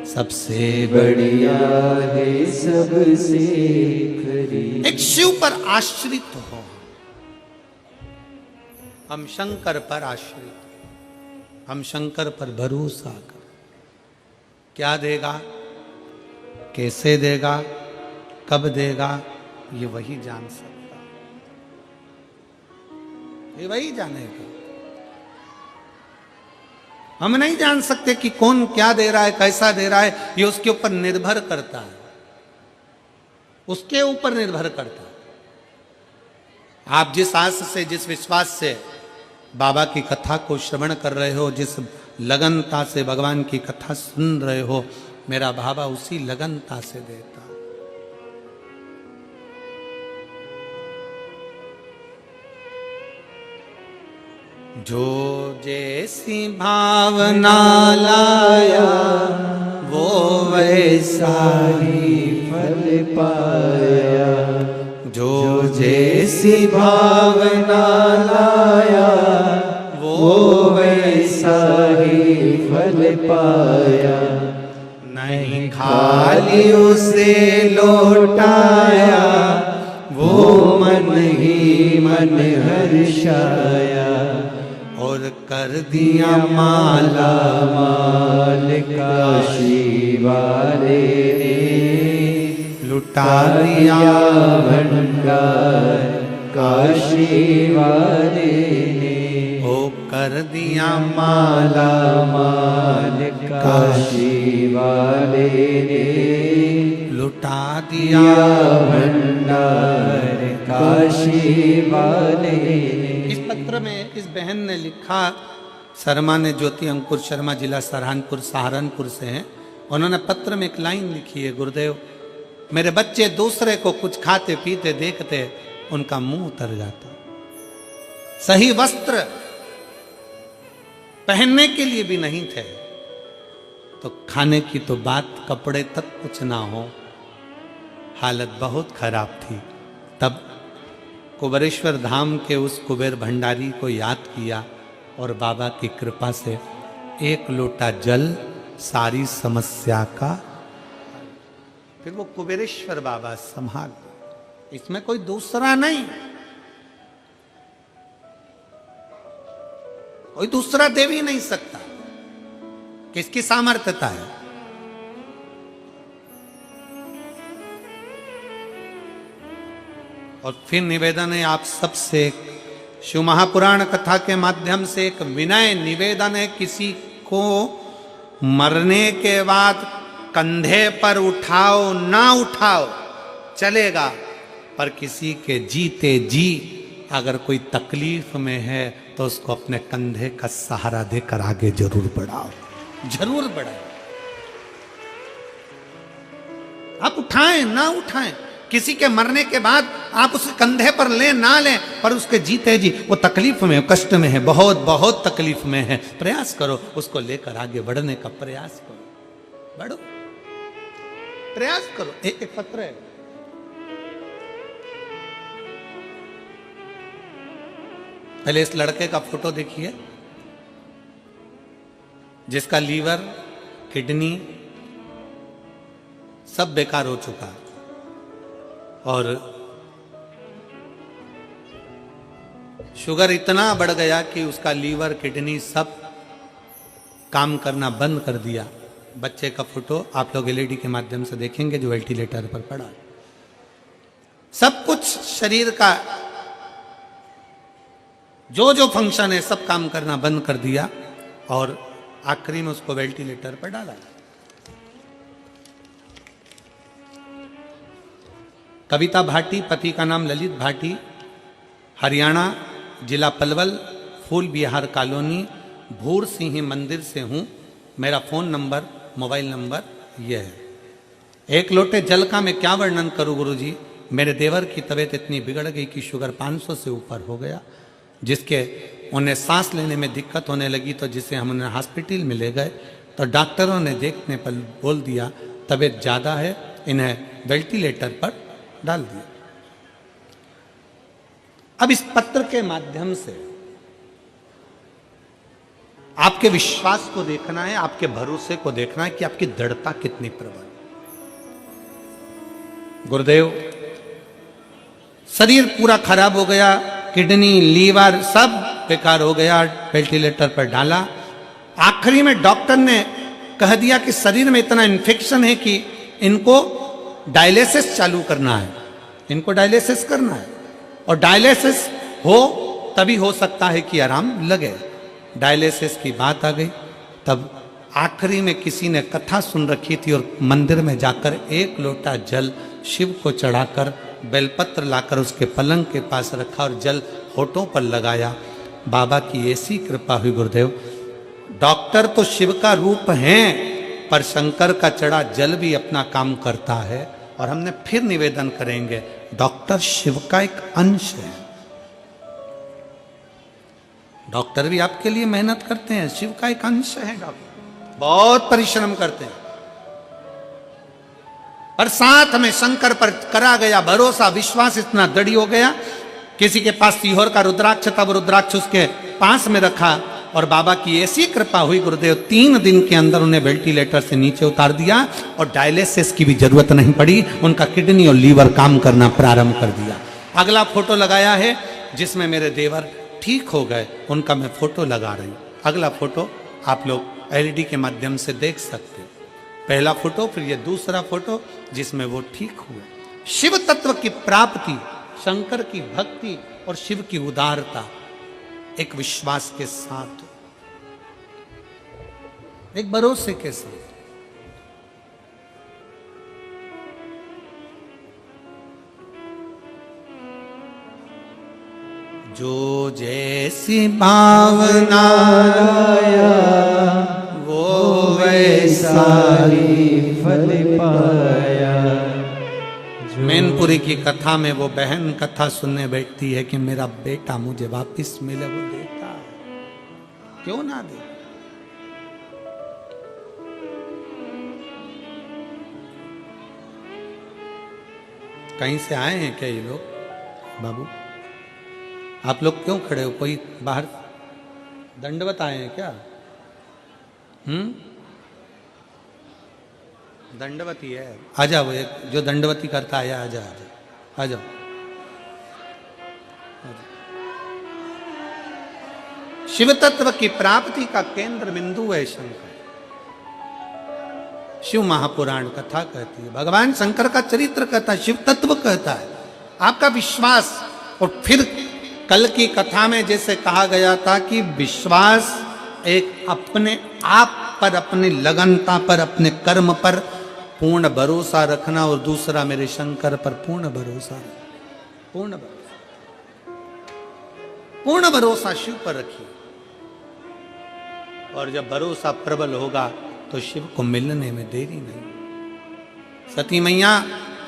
सबसे बढ़िया है, सबसे खरी। एक शिव पर आश्रित हो, हम शंकर पर आश्रित, हम शंकर पर भरोसा कर। क्या देगा, कैसे देगा, कब देगा, ये वही जान सकता, ये वही जानेगा। हम नहीं जान सकते कि कौन क्या दे रहा है, कैसा दे रहा है। ये उसके ऊपर निर्भर करता है, उसके ऊपर निर्भर करता है। आप जिस आस से, जिस विश्वास से बाबा की कथा को श्रवण कर रहे हो, जिस लगनता से भगवान की कथा सुन रहे हो, मेरा बाबा उसी लगनता से देता। जो जैसी भावना लाया वो वैसा ही फल पाया। जो जैसी भावना लाया वो वैसा ही फल पाया। नहीं खाली उसे लौटाया वो मन ही मन हर्षाया। और कर दिया माला माल काशी वाले ने लुटा दिया भंडार काशी वाले ने। ओ कर दिया माला माल काशी वाले ने लुटा दिया भंडार काशी वाले ने। इस पत्र में इस बहन ने लिखा शर्मा ने, ज्योति अंकुर शर्मा, जिला सहारनपुर से हैं। उन्होंने पत्र में एक लाइन लिखी है, गुरुदेव मेरे बच्चे दूसरे को कुछ खाते पीते देखते उनका मुंह उतर जाता, सही वस्त्र पहनने के लिए भी नहीं थे, तो खाने की तो बात, कपड़े तक कुछ ना हो, हालत बहुत खराब थी। तब कुबेरेश्वर धाम के उस कुबेर भंडारी को याद किया और बाबा की कृपा से एक लोटा जल सारी समस्या का, फिर वो कुबेरेश्वर बाबा संभाल, इसमें कोई दूसरा नहीं, कोई दूसरा देव ही नहीं सकता। किसकी सामर्थ्यता है? और फिर निवेदन है आप सबसे, शिव महापुराण कथा के माध्यम से एक विनय निवेदन है, किसी को मरने के बाद कंधे पर उठाओ ना उठाओ चलेगा, पर किसी के जीते जी अगर कोई तकलीफ में है तो उसको अपने कंधे का सहारा देकर आगे जरूर बढ़ाओ, जरूर बढ़ाओ। आप उठाएं ना उठाएं, किसी के मरने के बाद आप उसे कंधे पर लें ना लें, पर उसके जीते जी वो तकलीफ में, कष्ट में है, बहुत बहुत तकलीफ में है, प्रयास करो उसको लेकर आगे बढ़ने का प्रयास करो, बढ़ो, प्रयास करो। एक पत्र है, पहले इस लड़के का फोटो देखिए जिसका लीवर, किडनी सब बेकार हो चुका है और शुगर इतना बढ़ गया कि उसका लीवर, किडनी सब काम करना बंद कर दिया। बच्चे का फोटो आप लोग एलईडी के माध्यम से देखेंगे जो वेंटिलेटर पर पड़ा है। सब कुछ शरीर का जो जो फंक्शन है सब काम करना बंद कर दिया और आखिरी में उसको वेंटिलेटर पर डाला। कविता भाटी, पति का नाम ललित भाटी, हरियाणा, जिला पलवल, फूल विहार कॉलोनी, भूर सिंह मंदिर से हूं। मेरा फोन नंबर, मोबाइल नंबर यह है। एक लोटे जल का मैं क्या वर्णन करूं गुरुजी, मेरे देवर की तबीयत इतनी बिगड़ गई कि शुगर 500 से ऊपर हो गया, जिसके उन्हें सांस लेने में दिक्कत होने लगी, तो जिसे हम उन्हें हॉस्पिटल में ले गए तो डॉक्टरों ने देखने पर बोल दिया तबीयत ज़्यादा है, इन्हें वेंटिलेटर पर डाल दिया। अब इस पत्र के माध्यम से आपके विश्वास को देखना है, आपके भरोसे को देखना है कि आपकी दृढ़ता कितनी प्रबल। गुरुदेव शरीर पूरा खराब हो गया, किडनी, लीवर सब बेकार हो गया, वेंटिलेटर पर डाला। आखिरी में डॉक्टर ने कह दिया कि शरीर में इतना इन्फेक्शन है कि इनको डायलिसिस चालू करना है, इनको डायलिसिस करना है और डायलिसिस हो तभी हो सकता है कि आराम लगे। डायलिसिस की बात आ गई। तब आखिरी में किसी ने कथा सुन रखी थी और मंदिर में जाकर एक लोटा जल शिव को चढ़ाकर बेलपत्र लाकर उसके पलंग के पास रखा और जल होठों पर लगाया। बाबा की ऐसी कृपा हुई गुरुदेव, डॉक्टर तो शिव का रूप हैं पर शंकर का चढ़ा जल भी अपना काम करता है। और हमने फिर निवेदन करेंगे, डॉक्टर शिव का एक अंश है। डॉक्टर भी आपके लिए मेहनत करते हैं, शिव का एक अंश है। डॉक्टर बहुत परिश्रम करते हैं, पर साथ में शंकर पर करा गया भरोसा, विश्वास इतना दृढ़ हो गया। किसी के पास सीहोर का रुद्राक्ष था, वो रुद्राक्ष उसके पास में रखा और बाबा की ऐसी कृपा हुई गुरुदेव, 3 दिन के अंदर उन्हें वेंटिलेटर से नीचे उतार दिया और डायलिसिस की भी जरूरत नहीं पड़ी। उनका किडनी और लीवर काम करना प्रारंभ कर दिया। अगला फोटो लगाया है जिसमें मेरे देवर ठीक हो गए, उनका मैं फोटो लगा रही हूं। अगला फोटो आप लोग एलईडी के माध्यम से देख सकते हैं। पहला फोटो, फिर ये दूसरा फोटो जिसमें वो ठीक हुए। शिव तत्व की प्राप्ति, शंकर की भक्ति और शिव की उदारता एक विश्वास के साथ, एक भरोसे के साथ। जो जैसी भावना लाया वो वैसा ही फल पाया। मैनपुरी की कथा में वो बहन कथा सुनने बैठती है कि मेरा बेटा मुझे वापस मिले, वो देता है, क्यों ना दे। कहीं से आए हैं क्या ये लोग बाबू? आप लोग क्यों खड़े हो? कोई बाहर दंडवत आए हैं क्या? दंडवती है, आ जाओ। एक जो दंडवती करता है आ जाओ, आ जाओ। शिव तत्व की प्राप्ति का केंद्र बिंदु है शंकर। शिव महापुराण कथा कहती है, भगवान शंकर का चरित्र कहता है, शिव तत्व कहता है। आपका विश्वास, और फिर कल की कथा में जैसे कहा गया था कि विश्वास एक अपने आप पर, अपनी लगनता पर, अपने कर्म पर पूर्ण भरोसा रखना, और दूसरा मेरे शंकर पर पूर्ण भरोसा, पूर्ण भरोसा, पूर्ण भरोसा शिव पर रखिए। और जब भरोसा प्रबल होगा तो शिव को मिलने में देरी नहीं। सती मैया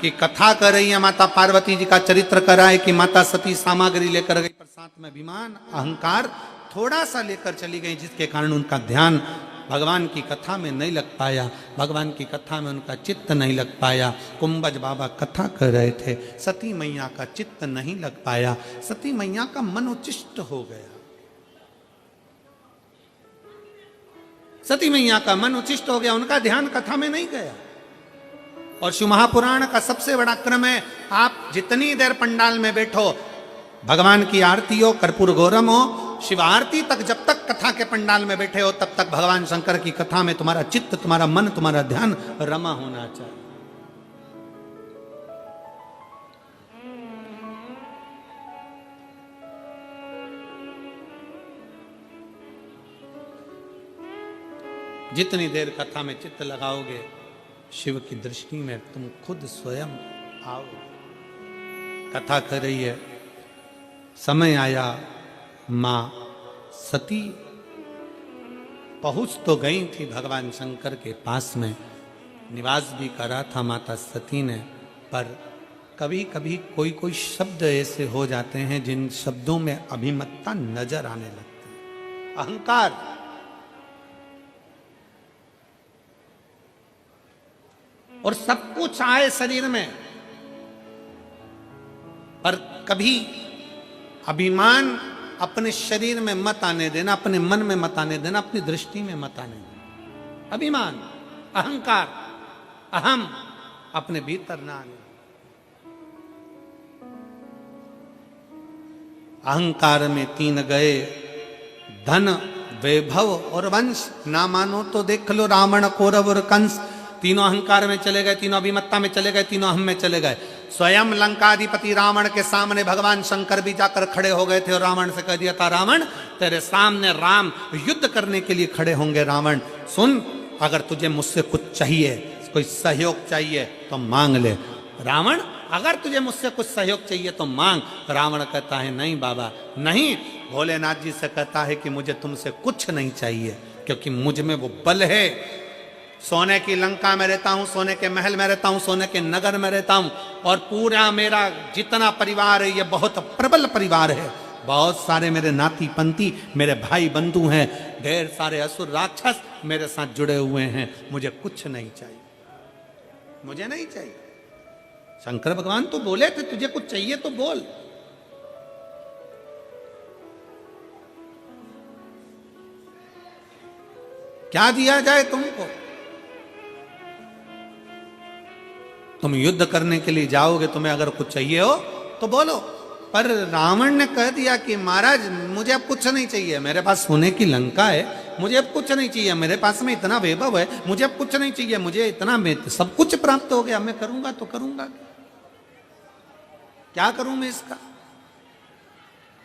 की कथा कर रही है, माता पार्वती जी का चरित्र कर रहा है कि माता सती सामग्री लेकर गई, पर साथ में अभिमान अहंकार थोड़ा सा लेकर चली गई, जिसके कारण उनका ध्यान भगवान की कथा में नहीं लग पाया, भगवान की कथा में उनका चित्त नहीं लग पाया। कुंभज बाबा कथा कर रहे थे, सती मैया का चित्त नहीं लग पाया, सती मैया का मन उचिष्ट हो गया, सती मैया का मन उचिष्ट हो गया, उनका ध्यान कथा में नहीं गया। और शिव महापुराण का सबसे बड़ा क्रम है, आप जितनी देर पंडाल में बैठो, भगवान की आरती हो, कर्पूर गौरम हो, शिव आरती तक जब तक कथा के पंडाल में बैठे हो, तब तक भगवान शंकर की कथा में तुम्हारा चित्त, तुम्हारा मन, तुम्हारा ध्यान रमा होना चाहिए। जितनी देर कथा में चित्त लगाओगे, शिव की दृष्टि में तुम खुद स्वयं आओ। कथा कर रही है, समय आया, मां सती पहुंच तो गई थी भगवान शंकर के पास में, निवास भी करा था माता सती ने, पर कभी कभी कोई कोई शब्द ऐसे हो जाते हैं जिन शब्दों में अभिमतता नजर आने लगती है, अहंकार। और सब कुछ आए शरीर में, पर कभी अभिमान अपने शरीर में मत आने देना, अपने मन में मत आने देना, अपनी दृष्टि में मत आने देना। अभिमान, अहंकार, अहम अपने भीतर ना आने। अहंकार में तीन गए, धन, वैभव और वंश। ना मानो तो देख लो रावण, कौरव और कंस, तीनों अहंकार में चले गए, तीनों अभिमत्ता में चले गए, तीनों अहम में चले गए। स्वयं लंकाधिपति रावण के सामने भगवान शंकर भी जाकर खड़े हो गए थे और रावण से कह दिया था, रावण तेरे सामने राम युद्ध करने के लिए खड़े होंगे। रावण सुन, अगर तुझे मुझसे कुछ चाहिए, कोई सहयोग चाहिए तो मांग ले। रावण अगर तुझे मुझसे कुछ सहयोग चाहिए तो मांग। रावण कहता है नहीं बाबा नहीं। भोलेनाथ जी से कहता है कि मुझे तुमसे कुछ नहीं चाहिए, क्योंकि मुझ में वो बल है। सोने की लंका में रहता हूं, सोने के महल में रहता हूं, सोने के नगर में रहता हूं, और पूरा मेरा जितना परिवार है ये बहुत प्रबल परिवार है। बहुत सारे मेरे नाती पंती, मेरे भाई बंधु हैं, ढेर सारे असुर राक्षस मेरे साथ जुड़े हुए हैं। मुझे कुछ नहीं चाहिए, मुझे नहीं चाहिए। शंकर भगवान तो बोले थे तुझे कुछ चाहिए तो बोल। क्या दिया जाए तुमको? तुम युद्ध करने के लिए जाओगे, तुम्हें अगर कुछ चाहिए हो तो बोलो। पर रावण ने कह दिया कि महाराज मुझे अब कुछ नहीं चाहिए, मेरे पास सोने की लंका है, मुझे अब कुछ नहीं चाहिए, मेरे पास में इतना वैभव है, मुझे अब कुछ नहीं चाहिए, मुझे इतना सब कुछ प्राप्त हो गया, मैं करूंगा तो करूंगा, क्या करूं मैं इसका?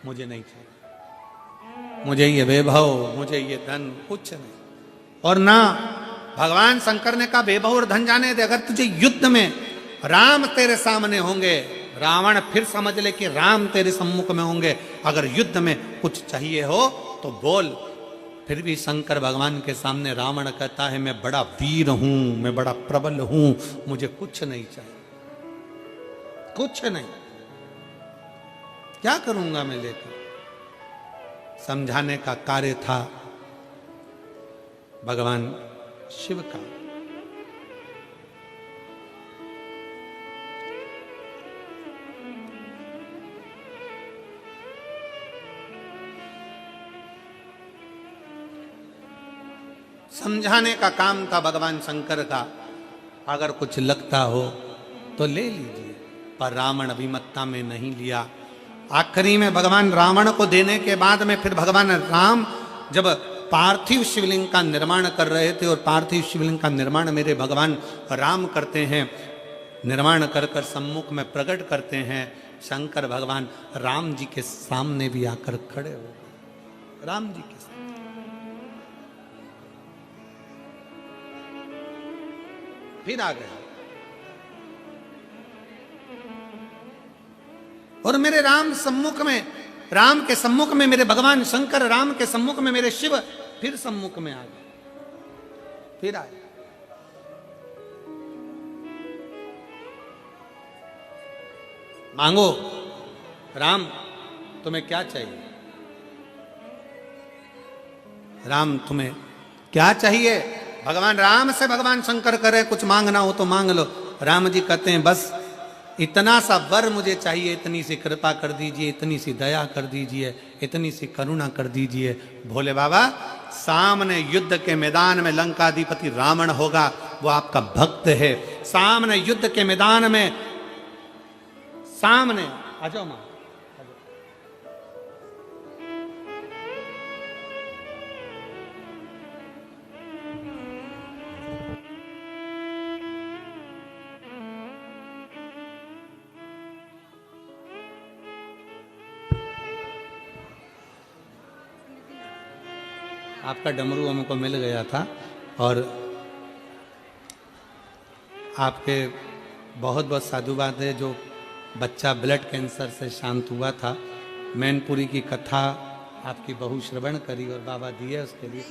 मुझे नहीं चाहिए, मुझे ये वैभव, मुझे ये धन कुछ नहीं। और ना भगवान शंकर ने कहा वैभव और धन जाने दे, अगर तुझे युद्ध में राम तेरे सामने होंगे, रावण फिर समझ ले कि राम तेरे सम्मुख में होंगे, अगर युद्ध में कुछ चाहिए हो तो बोल। फिर भी शंकर भगवान के सामने रावण कहता है मैं बड़ा वीर हूं, मैं बड़ा प्रबल हूं, मुझे कुछ नहीं चाहिए, कुछ नहीं, क्या करूंगा मैं लेकर। समझाने का कार्य था भगवान शिव का। समझाने का काम था भगवान शंकर का, अगर कुछ लगता हो तो ले लीजिए, पर रावण अभिमत्ता में नहीं लिया। आखिरी में भगवान रावण को देने के बाद में फिर भगवान राम जब पार्थिव शिवलिंग का निर्माण कर रहे थे, और पार्थिव शिवलिंग का निर्माण मेरे भगवान राम करते हैं, निर्माण कर कर सम्मुख में प्रकट करते हैं। शंकर भगवान राम जी के सामने भी आकर खड़े हो गए, राम जी के सामने। फिर आ गए और मेरे राम सम्मुख में, राम के सम्मुख में मेरे भगवान शंकर, राम के सम्मुख में मेरे शिव फिर सम्मुख में आ गए, फिर आए। मांगो राम तुम्हें क्या चाहिए, राम तुम्हें क्या चाहिए। भगवान राम से भगवान शंकर करे कुछ मांगना हो तो मांग लो। राम जी कहते हैं बस इतना सा वर मुझे चाहिए, इतनी सी कृपा कर दीजिए, इतनी सी दया कर दीजिए, इतनी सी करुणा कर दीजिए। भोले बाबा सामने युद्ध के मैदान में लंकाधिपति रावण होगा, वो आपका भक्त है। सामने युद्ध के मैदान में, सामने आ जाओ मां, आपका डमरू हमको मिल गया था और आपके बहुत बहुत साधुवाद है। जो बच्चा ब्लड कैंसर से शांत हुआ था, मैनपुरी की कथा आपकी बहू श्रवण करी और बाबा दिए उसके लिए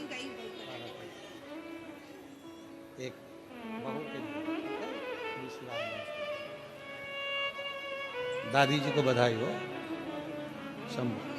एक बहू के दादी जी को बधाई हो। शंभू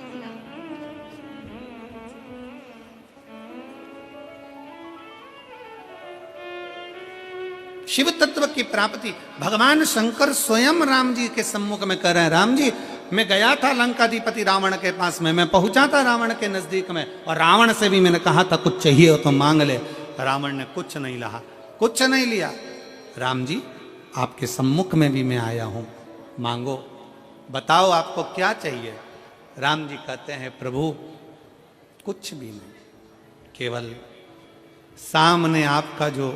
शिव तत्व की प्राप्ति भगवान शंकर स्वयं राम जी के सम्मुख में कर रहे हैं। राम जी मैं गया था लंकाधिपति रावण के पास में, मैं पहुंचा था रावण के नजदीक में, और रावण से भी मैंने कहा था कुछ चाहिए हो तो मांग ले। रावण ने कुछ नहीं लहा, कुछ नहीं लिया। राम जी आपके सम्मुख में भी मैं आया हूं, मांगो, बताओ आपको क्या चाहिए। राम जी कहते हैं प्रभु कुछ भी नहीं, केवल सामने आपका जो